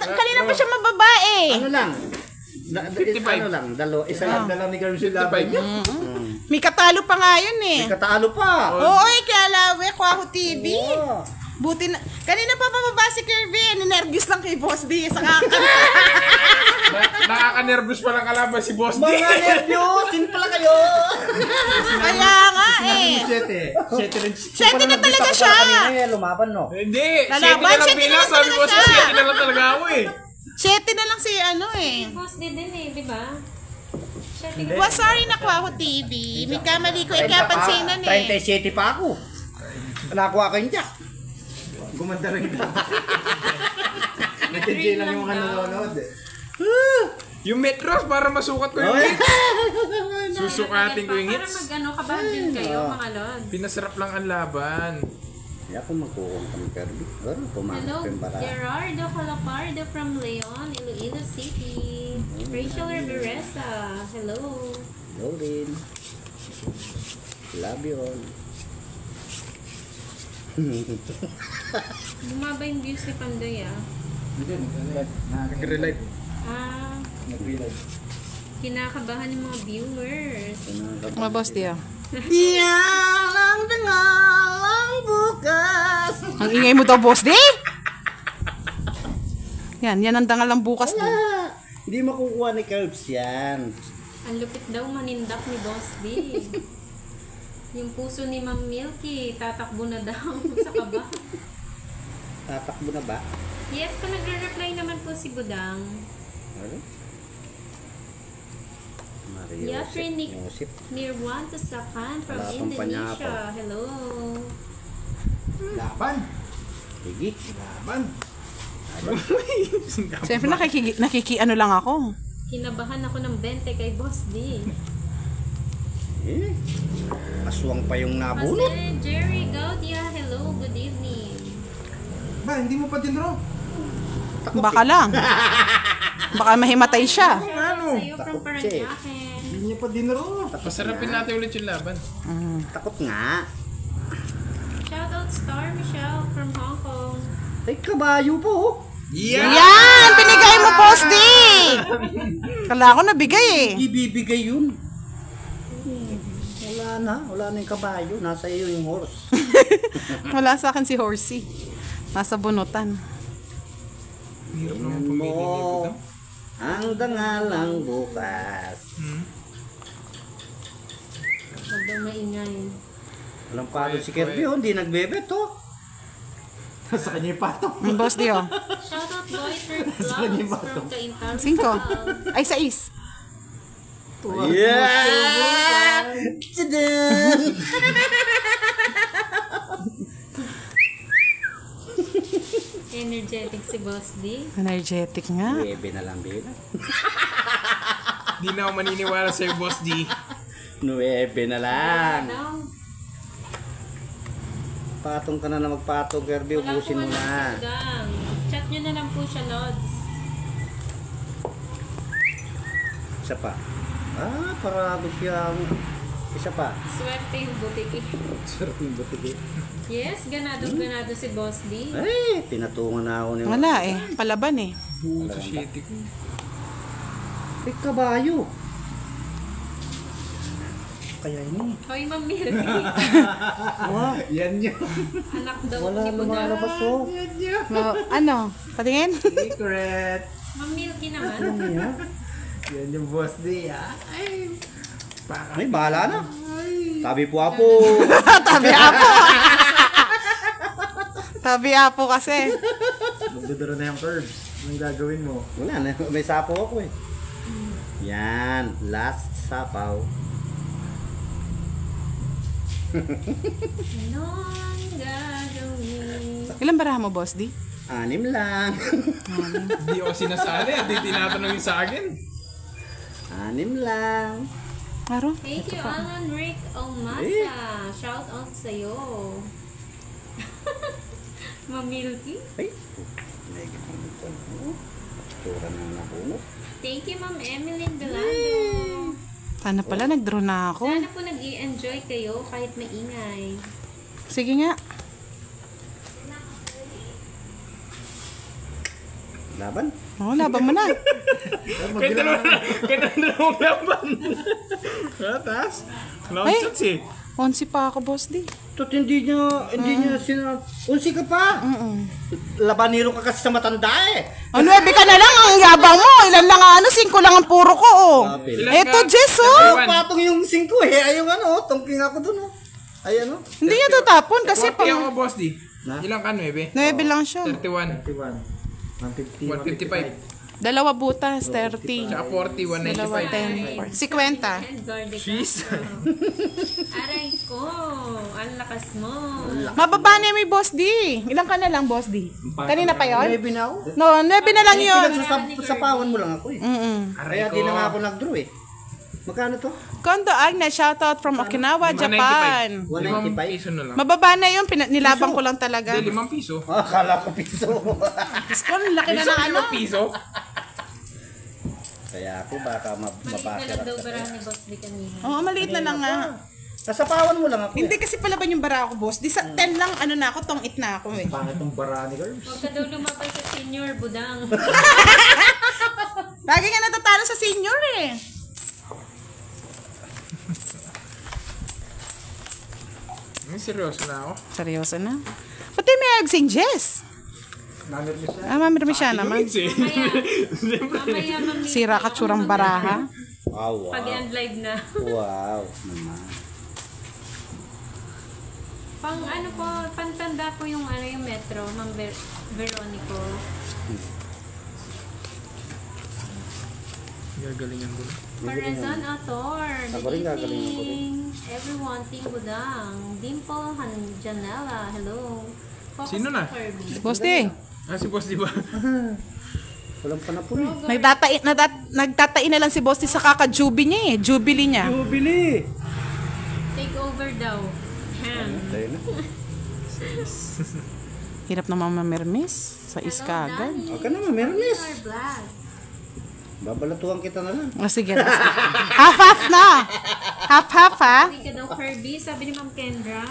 Kanina pa siya mababae. Ano lang? 55. Ano lang? Isa lang. Dalaw ni Garcia Laban. 55. May katalo pa nga yun eh. Katalo pa. Oo eh, kaya lawe, Kwaho TV. Oo. Buti na. Kanina pa pababa si Kirby. Ninervyos lang kay Boss D. Sa kakanta. Nakaka-nervous pa lang kalaban si Boss D. Mga nervyosin pala kayo! Kaya nga eh. Siyete na talaga siya. Kanina lumaban, no? Hindi, 7 Lalaban, na lang 7 bilang. na Sabi lang ko sa talaga. 7 na lang talaga ako eh. 7 na lang si ano eh. Boss din eh, di ba? Siya, Well, sorry na Kwaho TV. May kamali ko. Ikapansinan eh. 37 pa ako. Nakuha ko yung jack. Gumanda rin ito. Nag-enjoy lang yung nanonood. Yung Metros para masukat ko yung hits. Susukatin ko yung para hits. mag-ano, kabahan din kayo, mga lods. Pinasarap lang ang laban. Kaya kung magkukuha kami Kirby. Hello, Pumanap yung bara. Gerardo Calapardo from Leon, Iloilo City. Rachel Riveresa, hello. Loading. Love you all. Bumaba yung views ni Pandoy ah. Nag-relive. Ah, kinakabahan yung mga viewers. Mga boss diya. Yalang dengalang bukas. Ang ingay mo daw, boss di? Yan ang dangal lang bukas di. Hindi makukuha ni Curbs yan. Ang lupit daw manindak ni Boss D. Yung puso ni Ma'am Milky, tatakbo na daw sa kaba. Tatakbo na ba? Yes, pa nagre-reply naman po si Budang. Ano? Yatri Yosip. Nirwan Tusakan from Wala pang panyako. Indonesia. Hello. Laban. Higi. Laban. Siyempre nakiki-ano lang ako. Kinabahan ako ng 20 kay Boss D. Aswang pa yung nabunot. Kasi Jerry Gaudia, hello, good evening. Ba, hindi mo pa dinro? Baka lang. Baka mahimatay siya. Ano? Sa'yo from Paranaque. Hindi niya pa dinro. Pasarapin natin ulit yung laban. Takot nga. Shoutout Star Michelle from Hong Kong. Ay, kabayo po. Oh. Yan! Binigay mo, boss D! Kala ko nabigay eh. Ibibigay yun. Wala na yung kabayo. Nasa iyo yung horse. Wala sa akin si Horsey. Nasa bunutan. Hirap naman pumili ni Budang. Ang dangalang bukas. Huwag daw maingay. Walang pato si Kirby, oh. Hindi nagbebet, oh. Sa kanya yung pato. Boss D oh. Shoutout Boy Third Vlogs from Kaintar. 5. Ay, 6. Yeah! Tadaan! Energetic si Boss D. Energetic nga. Bebe na lang, bebe. Hindi na ako maniniwala sa'yo, Boss D. 9 na lang. Ano? Patong ka na magpatong, Kirby. Wala Ubusin po mo ano si na. Budang. Chat nyo na lang po siya, Lods. Isa pa. Paragos yung... Isa pa. Swerte yung butiki. Sarap yung butiki. Yes, ganado si Boss D. Ay, tinatungan na ako ni... Wala eh. Palaban eh. Puto shitty ko. Ay, kabayo. Kaya ini. Hoy, Ma'am Milky. Yan yun. Anak daw Wala ni Budang. lumalabas, oh. Ano? Patingin? Secret. Ma'am Milky naman. Yan. Yan yung Boss D, ah. Ay, bahala na. Sabi po ako. Tabi apo. Tabi apo kasi. Magduduro na yung curves. Anong gagawin mo? Wala na. May sapaw ako eh. Yan. Last sapaw. Anong gagawin? Ilan baraha mo, boss D? 6 lang. Hindi ako sinasali. Hindi tinatanong yung sa akin. 6 lang. Aro? Thank you, Alan Rick Omasa. Shout out sa'yo. Ma'am Milky. Ay. May ganun ito. Tura na nakunot. Thank you, Ma'am Emeline Belando. Sana pala nag-draw na ako. Sana po nag-i-enjoy kayo kahit maingay. Sige nga. Laban. Oo, laban mo na. Kaya dalawang laban. Tapos, long shots eh. 11 pa ako, boss di. Tot hindi niya unsi ka pa. Labanero ka kasi sa matanda eh. Ano, 9 ka na lang, ang yabang mo. Ilan lang ano, 5 lang ang puro ko, oh. Eto, Jess, oh. Patong yung 5 eh. Ayun ano, tungking ako dun oh. Ay ano? Hindi niya tatapon kasi 40 pang... ako, boss di. Ilang ka, 9? 9 lang siya. 31. 150. 155. Dalawa butas, 30. Tsaka 40, Dalawa 195. 10. 50. And garlic. Jeez. Aray ko. Ang lakas mo. Mababa na yung boss D. Ilang ka na lang, boss D? Kanina pa yon? Maybe now. No, 9 na lang yun. Pinagsasapawan mo lang ako eh. Aray Kaya ko. di na nga ako nag-draw eh. Magkano to? Kondo Agnes, shoutout from Okinawa, 195. Japan. 5 195. piso na lang. Mababa na yun, nilabang ko lang talaga. Hindi, 5 piso. Ah, akala ko piso. Diyos ko, ang laki na ng ano. 5 piso? Kaya ako baka Maliit na mabasa. lang daw bara ni Boss D kanina. Oo, maliit na lang nga. Nasapawan mo lang ako. Hindi kasi palaban yung bara ako, boss. Di sa 10 lang, ano na ako, tong-it na ako eh. Pangit tong barani girls. Huwag ka daw lumapay sa senior, budang. Lagi nga natatalo sa senior eh. Seryoso na ako. Seryoso na. Pati may agsing Jess. Mamirmi siya naman. Mamaya mamili. Sira ka tsurang baraha. Wow, Pag wow. end live na. Wow. Naman. Pang ano po, pantanda po yung ano yung metro, Ma'am Veronico. Gagalingan ko na. Parazan Autor, Ako rin gagalingan ko rin. everyone, Ting Budang, Dimple Janela, hello. Focus Sino na? to Kirby. Boss D, Si boss di ba? Walang panapon eh. nagtatain na lang si boss D sa kaka-jubi niya eh. Jubilee niya. Bili. Take over daw. Ham. Tayo na. Hirap naman mamirmis sa iskagan. Okay naman, meron yes. Or black. Babalatuhan kita na lang. O sige. Half-half na. Half-half ha. Hindi ka daw Kirby, sabi ni Ma'am Kendra.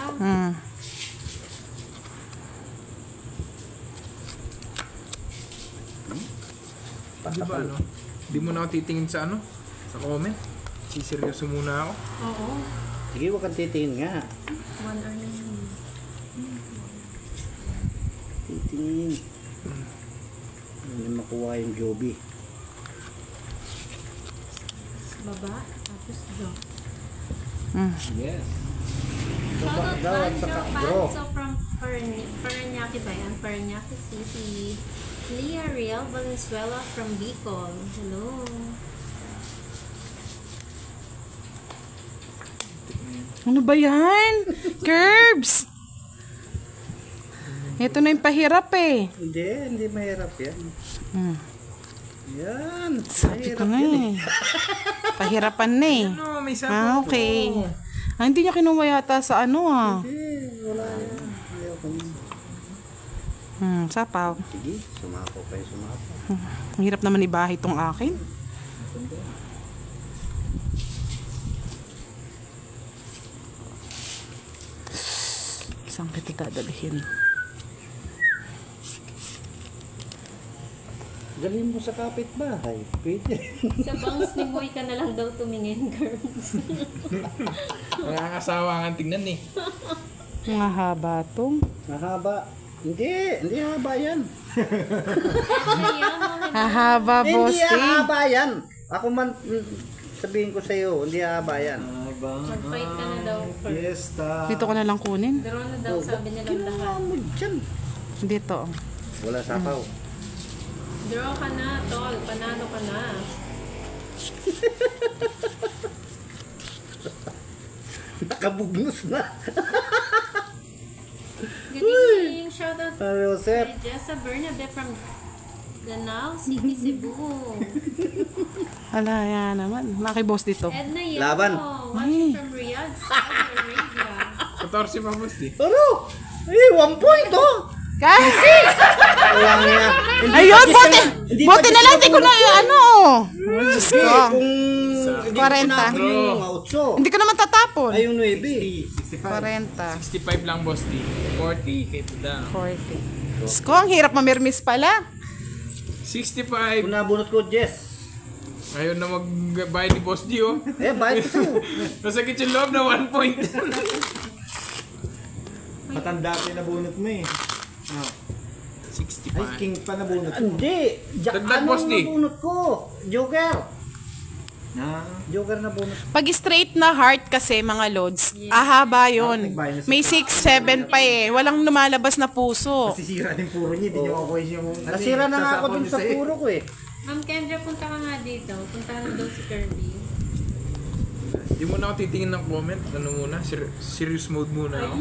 Di ba ano? Di mo na ako titingin sa ano? Sa comment. Siseryoso muna ako. Oo. Sige, huwag kang titingin nga. 1 hour na yun. Titingin. Hindi makuha yung Joby. Baba, tapos drop. Yes. Shoutout daw at Banjo saka draw. Banzo from Parañaque ba yan? Parañaque City. Leah Real Valenzuela from Bicol. Hello. Ano ba yan? Curbs! Ito na yung pahirap eh. Hindi mahirap yan. Yan. Sabi ko Mahirap na yan eh. Pahirapan na eh. Ano, may sapo. Okay. Hindi niya kinuha yata sa ano ah. Wala yan. Ayaw ko yan. Sapaw. Sige, sumako kayo, sumako. Ang hirap naman ibahay itong akin. Saan kita dadalhin? Galing mo sa kapitbahay. Pwede. Sa bangs ni Moy ka na lang daw tumingin, girls. Nakakasawa nga tingnan eh. Mga haba tong. Mahaba. Hindi haba yan. Hahaba, Hindi bossy. haba yan. Ako man, sabihin ko sa iyo, hindi haba yan. Mag-fight ka na daw. Dito ko na lang kunin. Draw na daw, sabi nilang lahat. Ginawa mo dyan. Dito. Wala sapaw. Draw ka na, tol. Panalo ka na. Nakabugnos na. Good evening. Shoutout Joseph. kay Jessa Bernabe from Danao City, Cebu. Hala, yan naman. Makiboss dito. Edna Yao. Laban. Watching from Riyadh, Saudi Arabia. 14 pa boss di. Ano? Ay, 1 point oh. Kasi! Wala nga. Ayun, buti na lang. Hindi ko na ano. Diyos ko. Kung 40. yung 8. Hindi ko naman tatapon. Ay, yung 9. 40. 65 lang boss di. 40 kay Tudang. 40. Diyos ko, ang hirap mamirmis pala. 65. Kung nabunot ko, Jess. Ayaw na magbayad ni Boss D, oh. Bayad ko sa'yo. Nasakit yung loob na 1 point. Matanda pa yung nabunot mo eh. 65. Ay, king pa nabunot mo. Hindi. Dagdag, Boss D. nabunot ko? Joker. Na. Joker na bunot. Pag straight na heart kasi mga lods, ahaba yun. May 6, 7 pa eh. Walang lumalabas na puso. Sisira din puro niya. Hindi niyo makuha yung... Nasira na nga ako dun sa puro ko eh. Ma'am Kendra, punta ka nga dito. Puntahan mo daw si Kirby. Hindi muna ako titingin ng comment. Ano muna? Serious mode muna ako.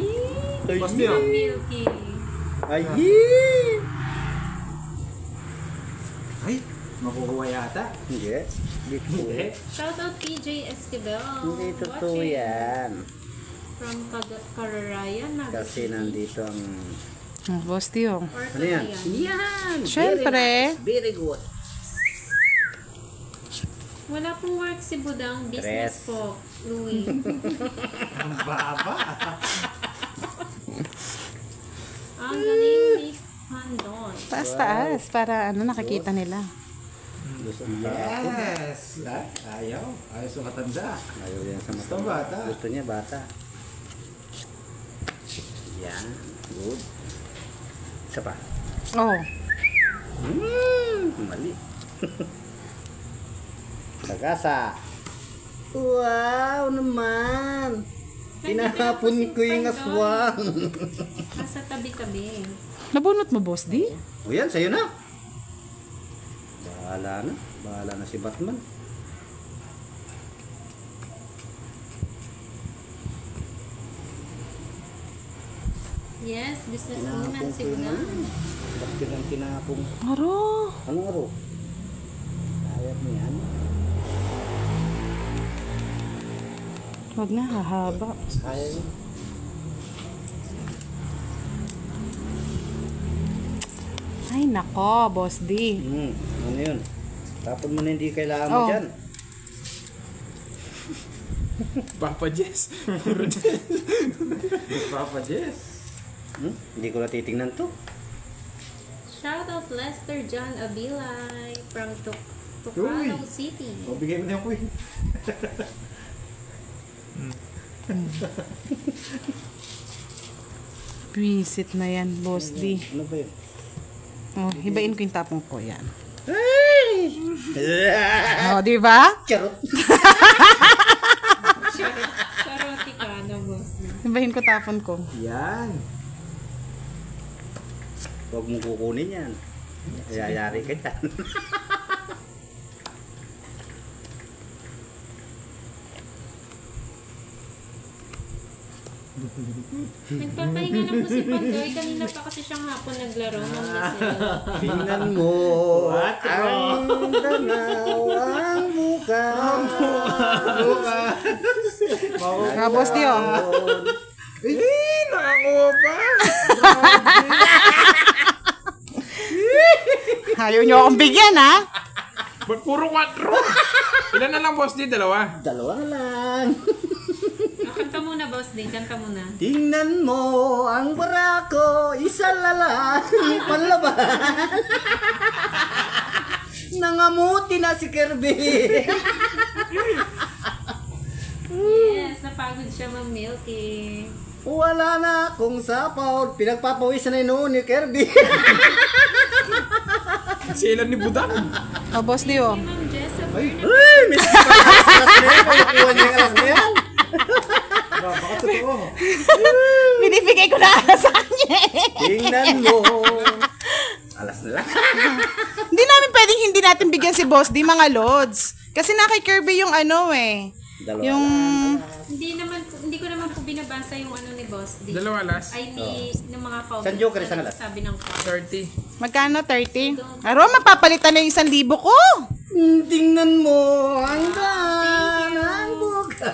Boss D, oh. Milky. Ay! Ay, makukuha yata. Hindi. Hindi. Shoutout PJ Esquivel. Hindi totoo Watching yan. From Cararayan. Kasi nandito ang... Boss Tio. Or Ano yan? Cagayan. Yan! Siyempre. Very good. Wala pong work si Budang. Business Tres. po. Louie. Ang baba. Ang galing ni Handon. Taas-taas para ano nakikita nila. Gusto niya. Yes. Ayaw. Ayaw sa matanda. Ayaw yan sa Gusto mata. bata. Gusto niya bata. Yan. Good. Isa pa. Oh. Mali. Sagasa. Wow naman. Tinahapon ko yung aswang. Nasa tabi-tabi. Nabunot mo, Boss D? O yan, sa'yo na. Bahala na. Bahala na si Batman. Yes, businesswoman si Budang. Bakit ang tinapong? Aro. Anong aro? Ayaw mo yan. Wag na, hahaba. Ayaw mo. Ay, nako, Boss D. Ano yun? Tapon mo na hindi kailangan mo Oh. dyan. Papa Jess. Papa Jess. Hindi ko na titingnan to. Shoutout Lester John Abilay from Uy. Tucano City. O, bigay mo na yung queen. Visit na yan, Boss D. Ano ba yun? Oh, hibain ko yung tapong ko yan. Hey! Oh, di ba? Charot. Karotikano, boss. Hibahin ko tapon ko. Yan. Huwag mong kukunin yan. Yayari ka dyan. Nagpapahinga na po si Pandoy. Kanina pa kasi siyang hapon naglaro. Ma'am Lizelle. Tingnan mo ang danaw, ang buka. Ah, Boss D, oh. Nakakuha pa. Ayaw nyo akong bigyan, ha? Ba't puro 4? Ilan na lang, Boss D? Dalawa? Dalawa lang. Kanta muna, boss din. Kanta muna. Tingnan mo ang barako, isa lalang panlaban. Nangamuti na si Kirby. Yes, napagod siya, Ma'am Milky. Wala na akong sapaw, pinagpapawisan na noon ni Kirby. Sila ni Budang. Oh, Boss D, oh. Si Ma'am Jessa Bernard. Uy, Miss Alas na yan, kukuha niya yung alas na yan. Baka totoo. Binibigay ko na sa kanya. Tingnan mo. Alas na lang. Hindi namin pwedeng hindi natin bigyan si Boss D, mga lods. Kasi na kay Kirby yung ano eh. Dalawa Yung... Hindi ko naman po binabasa yung ano ni boss din. Dalawa last. Ay, ng mga comments. San Joker, isang alas? Sabi ng 30. Magkano? 30? Aro, mapapalitan na yung 1,000 ko. Tingnan mo ang ang buka.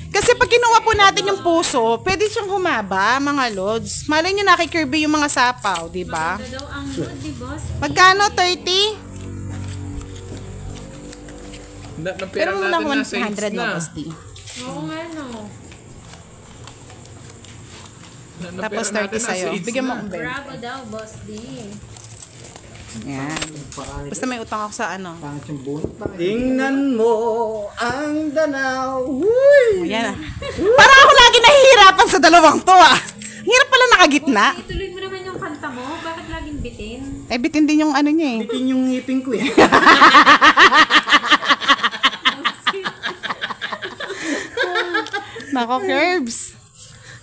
Kasi pag kinuha po natin yung puso, pwede siyang humaba, mga lods. Malay nyo na kay Kirby yung mga sapaw, di ba? Maganda daw ang mood ni boss. Magkano? 30? Pero Napira muna natin ako nasa 100 hits na, na. Boss D. Oo nga, no. Tapos 30 sa'yo. Bigyan mo akong 20. Bravo daw, boss D. Yan. Basta may utang ako sa ano. Pangit yung bunot. Tingnan mo ang danaw. Uy! Yan. Para ako lagi nahihirapan sa dalawang to ah. Hirap pala nakagitna. Ituloy mo naman yung kanta mo. Bakit laging bitin? Eh, bitin din yung ano niya eh. Bitin yung ngipin ko eh. Nako, Curbs.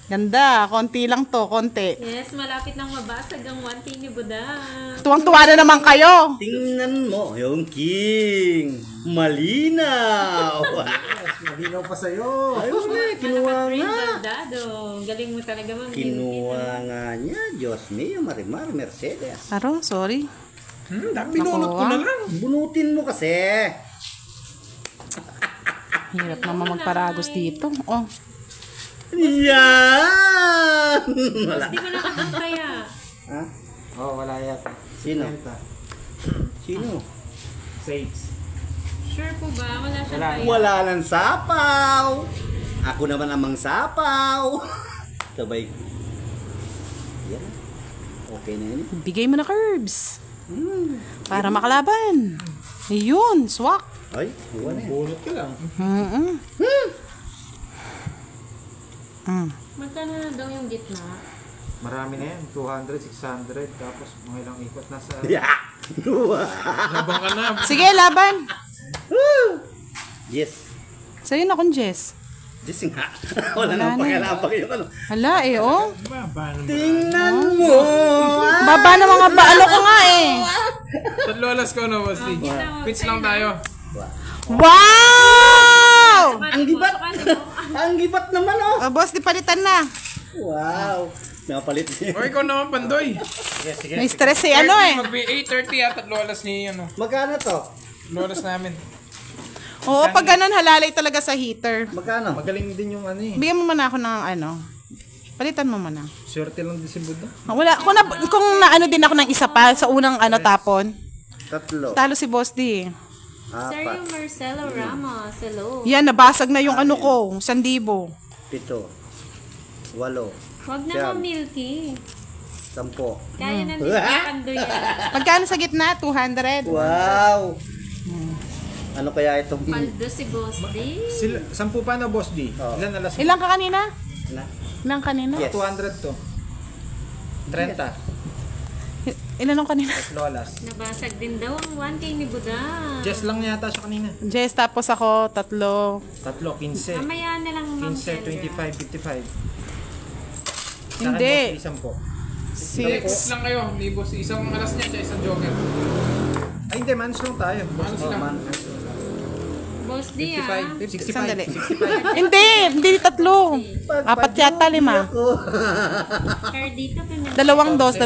Ganda. Konti lang to. Konti. Yes, malapit nang mabasag ang 1K ni Budang. Tuwang-tuwa na naman kayo. Tingnan mo yung king. Malinaw. Malinaw pa sa'yo. Ayun na, kinuha Rain nga. Baldado. Galing mo talaga ma'am. Kinuha nga niya. Diyos mio, Marimar Mercedes. Aro, sorry. Pinunot ko na lang. Bunutin mo kasi. Hirap naman magparagos dito. Oh. Yan! Boss, di mo nakabang kaya. Ha? Oh, wala yata. Sino? 30. Sino? 6. Sure po ba? Wala siyang Wala. kaya. Wala ng sapaw. Ako naman amang sapaw. Sabay. Yan. Okay na yun. Bigay mo na, Curbs. Para makalaban. Ayun, swak. Ay, iwan na yan. Bunot ka lang. Magkano na daw yung gitna? Marami na yan. 200, 600. Tapos mga ilang ikot na sa... Yeah! Labang ka na. Sige, laban. Yes. Sa'yo na kung Jess. Yes nga. Wala nang pakialaman yung ano. Hala eh, oh. Tingnan mo. Baba na mga baalo ko nga eh. Tatlo alas ko na, boss D. Pitch lang tayo. Wow! Ang gibat. Ang gibat naman oh. Oh, boss, di palitan na. Wow. Napalit niya. O ikaw naman, Pandoy. May stress eh, ano eh. Mag-8:30 at tatlo alas ni ano. Magkano to? Tatlo alas namin. Oo, pag ganun, halalay talaga sa heater. Magkano? Magaling din yung ano eh. Bigyan mo muna ako ng ano. Palitan mo muna. Swerte lang din si Buddha. Ah, wala, kung naano din ako ng isa pa sa unang ano tapon. Tatlo. Talo si Boss D. Sir, Apat. yung Marcelo Ramos. Hello. Yan, nabasag na yung ano ko, sandibo. 7. 8. Huwag na Siyam. mo Milky. 10. Kaya na Milky yan. Magkano sa gitna? 200. Wow. Ano kaya itong Paldo si Boss D. Sila, 10 pa na, Boss D. Oo. Ilan alas? Ilang ka kanina? na? Ilang kanina? Yes. 200 to. 30. Ilan ang kanina? Tatlo alas. Nabasag din daw ang 1K ni Budang. Just lang yata siya kanina. Jess, tapos ako, tatlo. Tatlo, 15. Mamaya na lang ma'am. 15, 25, 55. Hindi. Isang po. Pitch 6. lang kayo. Ni boss, isang alas niya, tsaka isang joker. Ay, hindi. Manos lang tayo. Ano sila? Boss D ah. 65. Sandali. 65. Hindi tatlo. Apat yata, 5. Kaya dito ka na. Dalawang dos,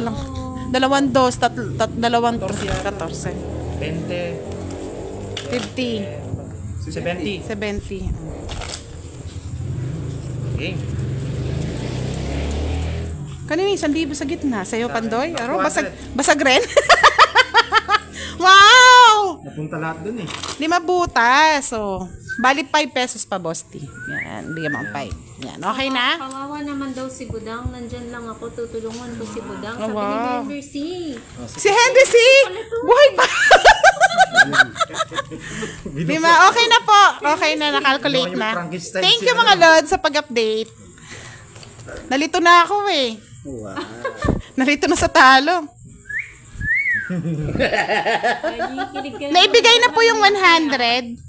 dalawang dos, dalawang 14. 20. 50. 70. 70. Game. Kanina, 1,000 sa gitna. Sa'yo, Pandoy. Aro, basag rin. Wow! Napunta lahat dun eh. 5 butas. So, bali 5 pesos pa, Boss T. Yan, bigyan mo ang 5. Yan, okay na? Kawawa naman daw si Budang. Nandyan lang ako. Tutulungan ko si Budang. Sabi ni wow. Henry C. Si Henry C! Buhay pa! Lima, okay na po. Okay na, nakalculate na. Thank you mga Lord sa pag-update. Nalito na ako eh. Wow. Nalito na sa talo. Naibigay na po yung 100.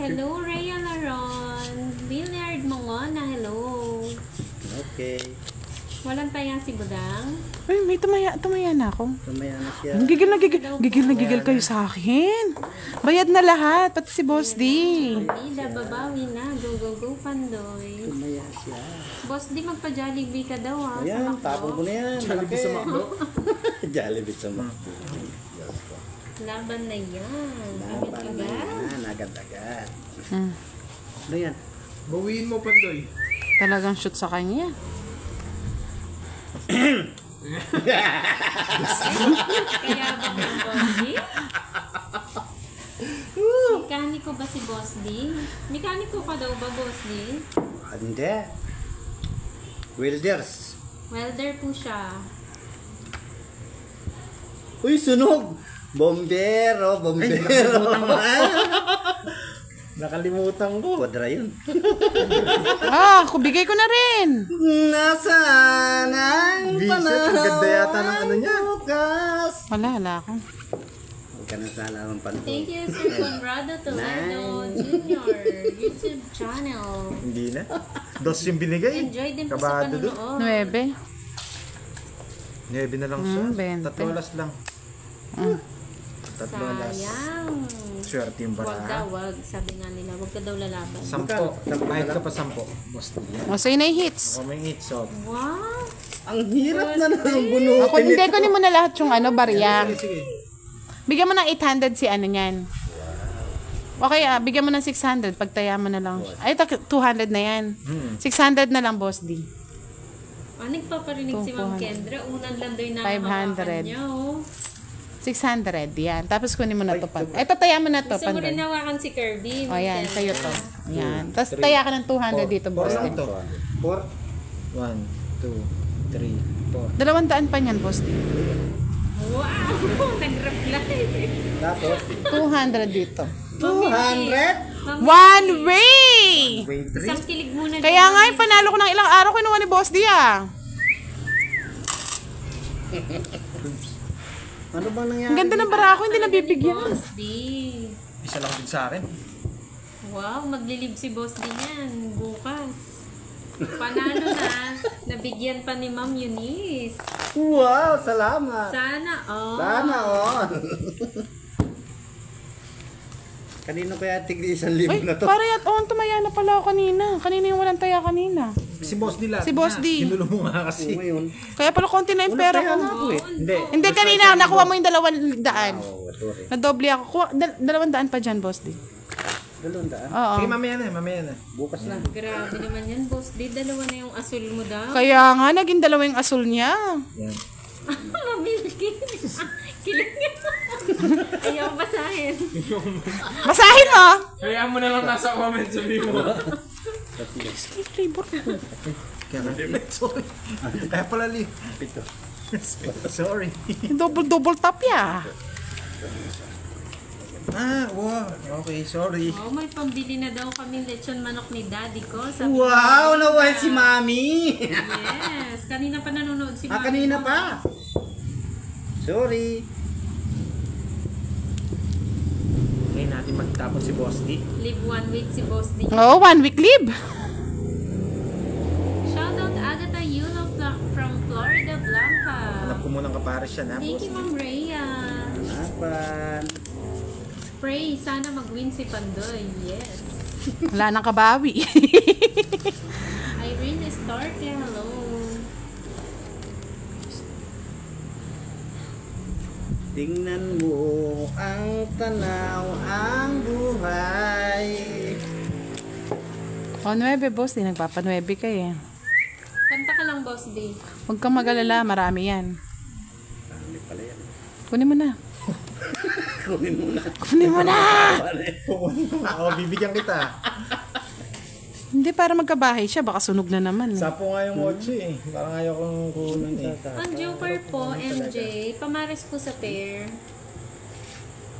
Hello, Rhea Laron. Billard Mongona. Hello. Okay. Walang taya si Budang. Ay, may tumaya na ako. Tumaya na siya. Gigil na gigil kayo sa akin. Bayad na lahat, pati si Boss D. Bida, babawi na. Go, go, go, Pandoy. Tumaya siya. Boss D, magpa-Jollibee ka daw ha. Ayan, Sa tapon ko Macdo. na yan. Jollibee sa Macdo. Jollibee sa Macdo. Laban na yan. Laban na Agad-agad. yan. Agad-agad. Hmm. Ano yan? Bawiin mo, Pandoy. Talagang shoot sa kanya. Kaya ba ng Boss D? Mekaniko ba si Boss D? Mekaniko ka daw ba, Boss D? Hindi. Wielders. Welder po siya. Uy, sunog! Bombero. Nakalimutan ko. Kwadra yun. Kubigay ko na rin. Nasaan ang Vincent, ang ganda yata ng ano niya. bukas? Wala ako. Huwag ka na sana ang panto. Thank you, Sir Conrado Toledo Jr. YouTube channel. Hindi na. Dos yung binigay. Enjoy din po sa Kabado doon. panonood. 9. 9 na lang siya. 20. Tatlo alas lang. Tatlo alas. Sayang. Swerte yung Wag baraha. daw, wag. Sabi nga nila, wag ka daw lalaban. 10. Kahit ka pa 10. Boss yan. Sa'yo na yung hits. Ako may hit. So, Wow! Ang hirap na ng bunutin. Ako hindi ko mo na lahat yung barya. sige. Bigyan mo ng 800 si ano niyan. Okay, bigyan mo ng 600. Pagtaya mo na lang. Ay, 200 na yan. 600 na lang, Boss D. Nagpaparinig si Ma'am Kendra. Unang landoy na 500. niya, oh. 600, yan. Tapos kunin mo na to. Ay, tataya mo na to. Gusto mo rin Pandoy. hawakan si Kirby. O, yan. Sa'yo to. Yan. Tapos taya ka ng 200 dito, Boss D. 4. 1, 2, 3, 4. 200 pa niyan, Boss D. Wow! Nag-reply. Tapos, 200 dito. 200? One way! Wait, Isang kilig muna. Kaya nga, panalo ko ng ilang araw kinuha ni Boss D, Ano bang nangyari? Ang ganda ng barako, hindi nabibigyan. Boss D. Isa lang din sa akin. Wow, maglilib si Boss D yan. Bukas. Panalo na. Nabigyan pa ni Ma'am Eunice. Wow, salamat. Sana all. Sana all. Kanino kaya tigli 1,000 Ay, na to? para yan. Tumaya na pala ako kanina. Kanina yung walang taya kanina. Si Boss D lang. Si Boss D. Ginulo mo nga kasi. Ngayon, Kaya pala konti na yung pera ko. Hindi. Hindi, kanina nakuha mo yung 200. oh, sorry. Nadoble ako. 200 pa dyan, Boss D. 200. Oo. Sige, mamaya na. Bukas na. Grabe naman yan, Boss D. Dalawa na yung asul mo daw. Kaya nga, naging 2 yung asul niya. Yan. Mamilkin. Kilig nga. Ayaw basahin. Basahin mo! Kaya mo na lang nasa comment sabi mo. Flavor ko. Kaya sorry. Kaya pala sorry. Double tap ya. Wow. Okay, sorry. Oh, may pambili na daw kaming lechon manok ni Daddy ko. Sabi Wow, nawal si Mami. Yes. Kanina pa nanonood si Mami. Kanina pa. Sorry. Ngayon natin magtapon si Boss D. Live 1 week si Boss D. Oh, 1 week leave. Shoutout Agatha Yulo from Florida Blanca. Hanap ko munang kapares siya na, Thank Boss you, D. Ma'am Rhea. Apan. Pray, sana mag-win si Pandoy. Yes. Wala nang kabawi. Irene Estorte, hello. Tingnan mo ang tanaw, ang buhay. O, 9, Boss D. Nagpapa-9 ka eh. Kanta ka lang, Boss D. Huwag kang mag-alala. Marami yan. Dami pala yan. Kunin mo na. Kunin mo na. Kunin mo na! Oo, bibigyan kita. Hindi, para magkabahay siya. Baka sunog na naman. Sapo nga yung 8 eh. Parang ayaw kong kunan eh. Ang joker po, MJ, pamares po sa pair.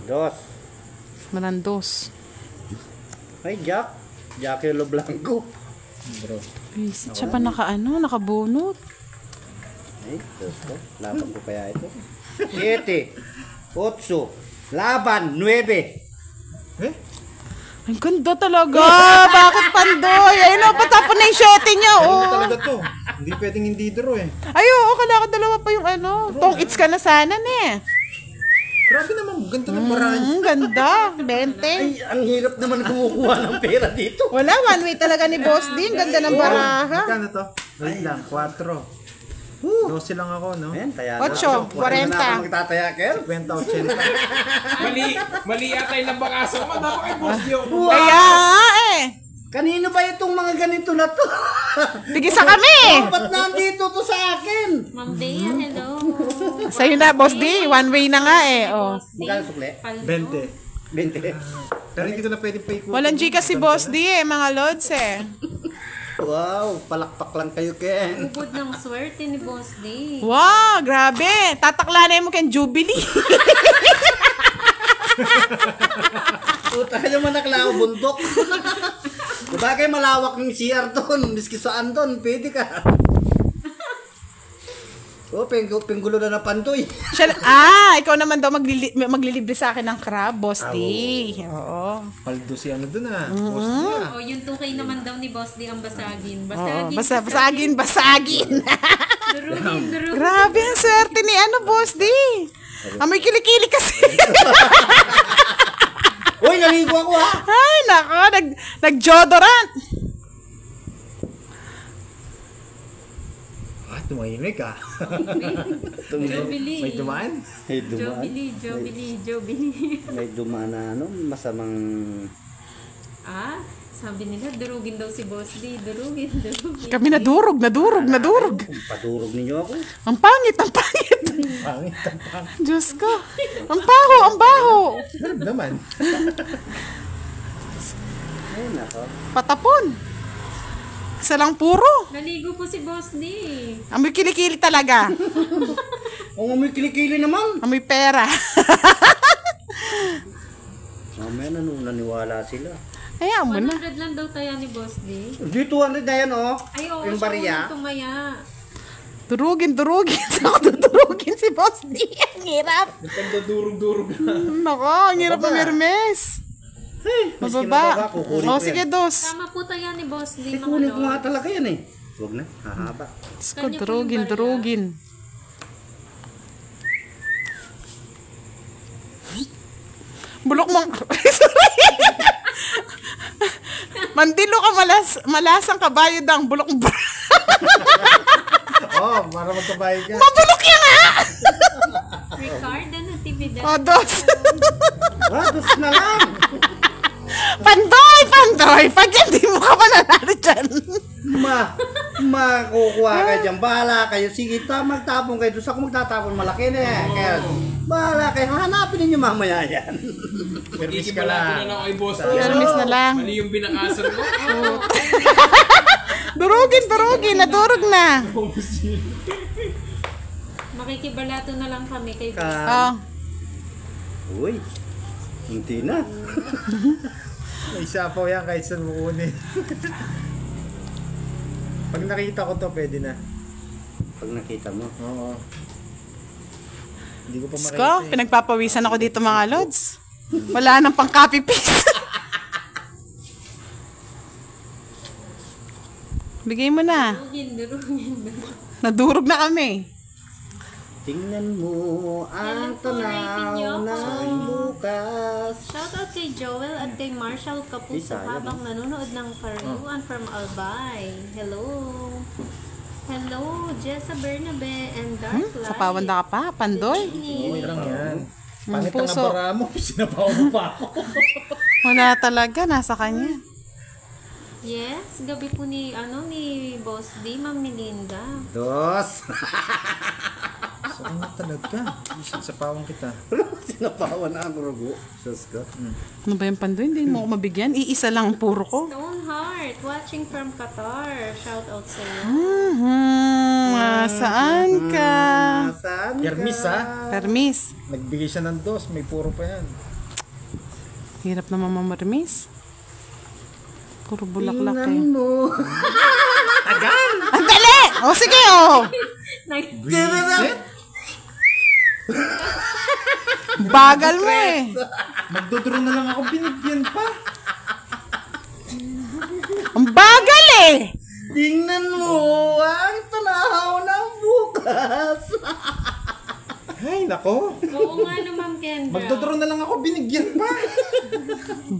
Dos. Malandos. Ay, Jack. Jackelo Blanco. Bro. Visit siya pa nakabunot. Ay, dos ko. Laban ko kaya ito. 7. 8. Laban. 9. Eh? Ang ganda talaga. Bakit Pandoy? Ayun o, patapon na yung shotty niya. Ano Oh. talaga to? Hindi pwedeng hindi draw eh. Ay, oo, kailangan dalawa pa yung Tong its ka na sana, ne. Grabe naman, ganda ng barahan. Ganda. 20. Ay, ang hirap naman kumukuha ng pera dito. Wala, one way talaga ni Boss D. Ang ganda ng baraha. Magkano to? Wait lang, 4. 12 lang ako, no? Ayan, taya. 8, 40. Na ako magtataya, Kel. 20-80. Mali yata yung nabakaso mo. Dapat kay Boss Dio. Kaya nga eh. Kanino ba itong mga ganito na to? Tigisa kami. Ba't nandito to sa akin? Ma'am Dea, hello. Sa'yo na, Boss D. One way na nga eh. Oh. Magkano sukle? 20. 20. Pero hindi ko na pwede pa ikutin. Walang Gcash si Boss D eh, mga lods eh. Wow, palakpak lang kayo, Ken. Ubod ng swerte ni Boss D. Wow, grabe. Tataklanay mo kay Jubilee. Puta naman naklao, bundok. Bagay malawak yung CR doon, miski saan doon, pwede ka. Oh, penggulo na na pantoy. Ikaw naman daw maglilibre sa akin ng crab, Boss D. Oo. Paldo si ano dun Boss niya. O, yung 2K naman daw ni Boss D ang basagin. Oo, Basagin. basagin. Durugin. Grabe ang swerte ni Boss D. May kilikili kasi. Uy, naligo ako ha. Ay, nako, nag-jodorant. Tumahinig ka. Jubilee. May dumaan? May dumaan. Jubilee. May dumaan na masamang... Sabi nila, durugin daw si Boss D. Durugin. Kami nadurog. Padurog ninyo ako. Ang pangit. Pangit. Diyos ko. Ang baho. Sarap naman. Ay, nako. Patapon. Isa lang puro. Naligo po si Boss D. Amoy kilikili talaga. Kung may kilikili naman. Amoy pera. Mamaya naniwala sila. Hayaan mo na. 100 lang daw tayo ni Boss D. Di 200 na yan, oh. Ay, oo, Yung siya bariya. unang tumaya. Durugin. Saan ko durugin si Boss D? Ang hirap. Nagdadurog-durog na. Nako, ang hirap na Mermes. Mababa. O, sige, dos. Tama po tayo ni Boss D. Eh, mga kunin ko lord. nga talaga yan eh. Huwag na, hahaba. Diyos ko, durugin. Bulok mong... Sorry. Mandilo ka malasang kabayo dang bulok mo. Para magkabahay ka. Mabulok yan ha! Ricardo Natividad. O, dos. Dos na lang. Pandoy! Pag hindi mo ka mananalo dyan. Makukuha ka dyan. Bahala kayo. Sige, magtapon kayo. Doon ako magtatapon. Malaki na yan. Kaya, bahala kayo. Hanapin ninyo mamaya yan. Permis ka Ikibalado na lang. ako kay Boss D. Permis na lang. Mali yung binakasan mo. Durugin. Nadurog na. Makikibalato na lang kami kay Boss. Oh. Uy, hindi na. May sapaw yan kahit saan mo kunin. Pag nakita ko to, pwede na. Pag nakita mo. Oo. Hindi ko pa Diyos makita ko, eh. pinagpapawisan ako dito mga lods. Wala nang pang copy paste. Bigay mo na. Durugin. Nadurog na kami. Tingnan mo ang Kailan po rating niyo tanaw ako? ng bukas. Shoutout kay Joel at kay Marshall Kapuso Bisaya, habang nanonood ng Karuan from Albay. Hello, Jessa Bernabe and Dark Light. Sapawan na ka pa, Pandoy. Okay lang yan. Pangit ang puso. nabara mo. Sinapaw mo pa ako. Wala talaga, nasa kanya. Yes, gabi po ni Boss D, Ma'am Melinda. Dos. Saan na talaga? Sapawang kita. Sinapawan na ang rugo. Sus ko. Ano ba yung Pandoy? Hindi mo ako mabigyan. Iisa lang ang puro ko. Stoneheart, watching from Qatar. Shoutout sa iyo. Saan ka? Saan ka? Permis ha? Permis. Nagbigay siya ng dos. May puro pa yan. Hirap naman mamarmis. Puro bulaklak eh. Tingnan mo. Ang dali! O sige o! Bagal mo eh. Magdodro na lang ako. Binigyan pa. Ang bagal eh. Tingnan mo ang tanaw ng bukas. Ay, nako. Oo nga naman, Kendra. Magdodro na lang ako. Binigyan pa.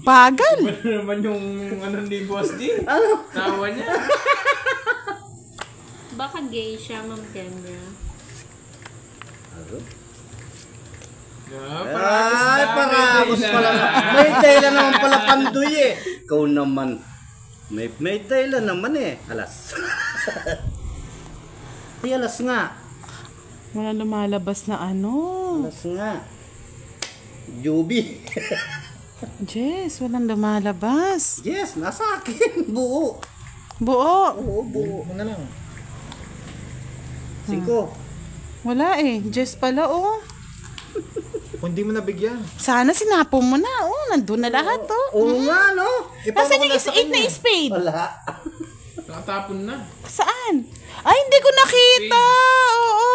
Bagal. Ano naman yung ni Boss D? Tawa niya. Baka gay siya, Ma'am Kendra. Ay, paragos pala. May dahilan naman pala Pandoy eh. Ikaw naman. May dahilan naman eh. Alas. Ay, alas nga. Wala lumalabas na ano. Alas nga. Juby. Jess, walang lumalabas. Yes, nasa akin. Buo. Buo. Oo, buo. Ano na lang. 5. Wala eh. Jess pala, oh. Kung di mo nabigyan. Sana sinapon mo na. Oh, nandun na lahat, oh. Oo nga, no? Nasaan yung 8 na spade? Wala. Nakatapon na. Saan? Ay, hindi ko nakita. Oo.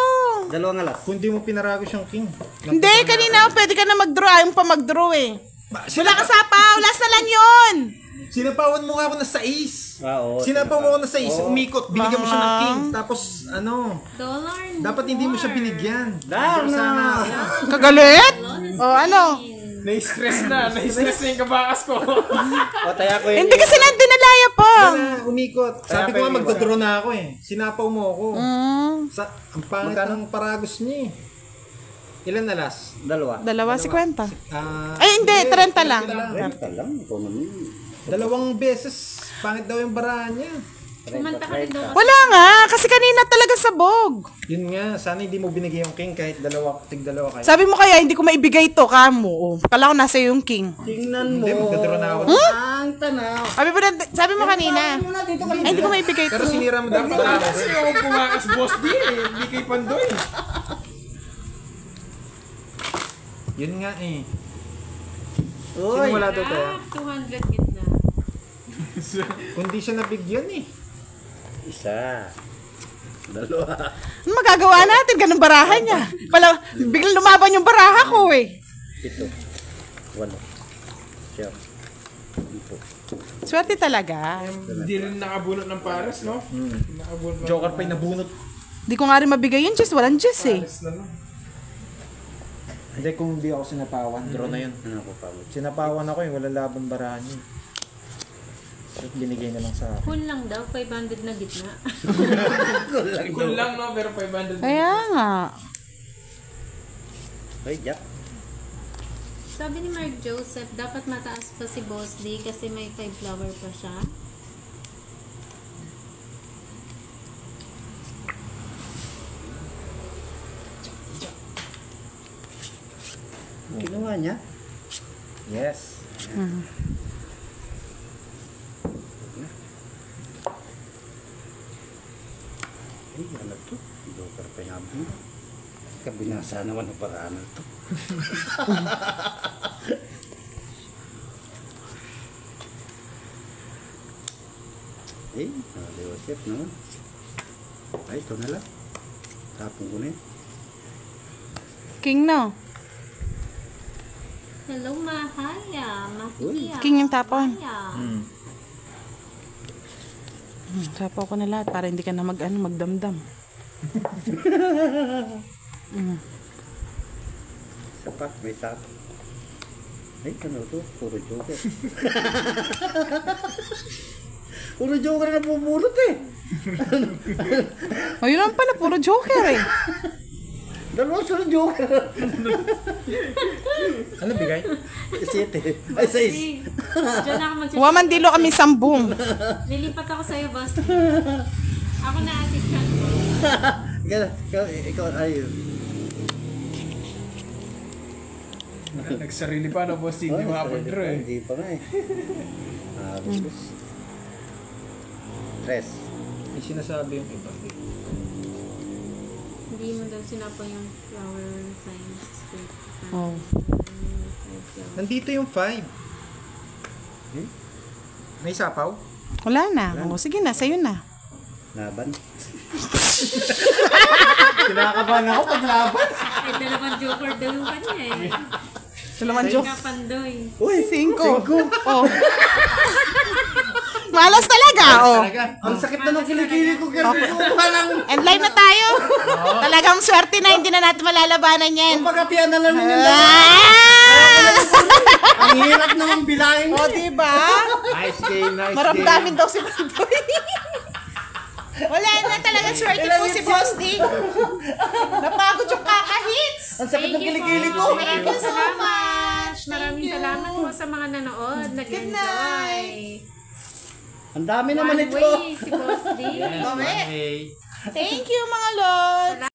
Dalawang alas. Kung di mo pinaragos yung king. Hindi, kanina pwede ka na mag-draw. Ayaw mo pa mag-draw eh. Wala ka sapaw. Last na lang yun. Sinapawan mo nga ako na 6. Oo. Sinapaw mo ako na 6. Umikot. Binigyan mo siya ng king. Tapos ano. Dollar Dapat hindi mo siya binigyan. Dar na. Kagalit? Oh, ano? Na-stress na. Na-stress na yung kabakas ko. O, taya ko yun. Hindi kasi na dinalaya pa. Umikot. Sabi ko nga magdodraw na ako eh. Sinapaw mo ako. Ang pangit ng paragos niya eh. Ilan na last? Dalawa. Dalawa, 50. Ah, Ay, hindi. 30 lang. Renta lang. Ito naman. 2 beses. Pangit daw yung barahan niya. Kumanta ka rin daw. Wala nga. Kasi kanina talaga sabog. Yun nga, sana hindi mo binigay yung king kahit tig-dalawa kayo. Sabi mo kaya, hindi ko maibigay to, kamo. Oh, kala ko nasa yung king. Tingnan mo. Hindi, magdodraw na ako. Ang tanaw. Sabi mo kanina. Ay, hindi ko maibigay Pero to. sinira mo dapat ako. Kasi ako pumakas boss di eh. Hindi kay Pandoy. Yun nga eh. Uy. Sino wala daw kaya? 200 gitna. Kung di siya nabigyan eh. Isa. Dalawa. Ano magagawa natin? Ganun barahan niya. Biglang lumaban yung baraha ko eh. 7. 8. 10. Swerte talaga. Hindi rin nakabunot ng pares, no? Nakabunot ng Joker pa yung nabunot. Di ko nga rin mabigay yun, Jess. Walang Jess eh. pares na lang. Hindi, kung hindi ako sinapawan, draw na yun. Ano ko pa? Sinapawan ako eh, wala laban barahan yun. So, binigay na lang sa akin. Full lang daw, 500 na gitna. Cool lang, no? Pero 500. Kaya nga. Ay, Jack. Sabi ni Mark Joseph, dapat mataas pa si Boss D kasi may 5 flower pa siya. Kinuha niya? Yes. Ay, ano to? Joker pa yung abin. Kabinasa naman ang paraan to. Eh, naliwasip naman. Ay, ito na lang. Tapong ko na yun. King no. Hello, Mahaya. Mahia. King yung tapon. Mahaya. Tapaw ko na lahat para hindi ka na magdamdam. Sapat, may sapat. Ay, ano to? Puro joker. Puro joker na pumulot eh. O yun naman pala, puro joker eh. Dalawa sa joker. Ano bigay? 7. Ay, 6. Diyan ako mag-chat. Wamandilo kami sambung. Lilipat ako sa'yo, Boss D. Ako na assistant mo. Ikaw, ayun. Nagsarili pa na boss, hindi makapag-draw eh. Hindi pa nga eh. Halos. 3. May sinasabi yung iba. Hindi mo daw sinapa yung flower signs straight. Oh. Nandito yung 5. May sapaw? Wala na. O, sige na, sa'yo na. Laban. Kinakabahan ako pag laban. Eh, dalawang joker daw yung kanya eh. Salaman joke. Nga Pandoy. Uy, 5. Oh. Malas talaga, oh. ang sakit na ng kilikili ko. Parang, And live na tayo. Talagang swerte na hindi na natin malalabanan yan. pagkapian na lang yun. Ah! Ang hirap naman bilangin. O, diba? Nice game, nice Maramdamin daw si Pandoy. Wala na talaga swerte po si Boss D. Napagod yung kaka-hits. Ang sakit ng kilikili ko. Maraming salamat. Maraming salamat po sa mga nanood. Good Nag-enjoy. night. Ang dami naman One ito. way, si Boss D. game. Thank you mga lord.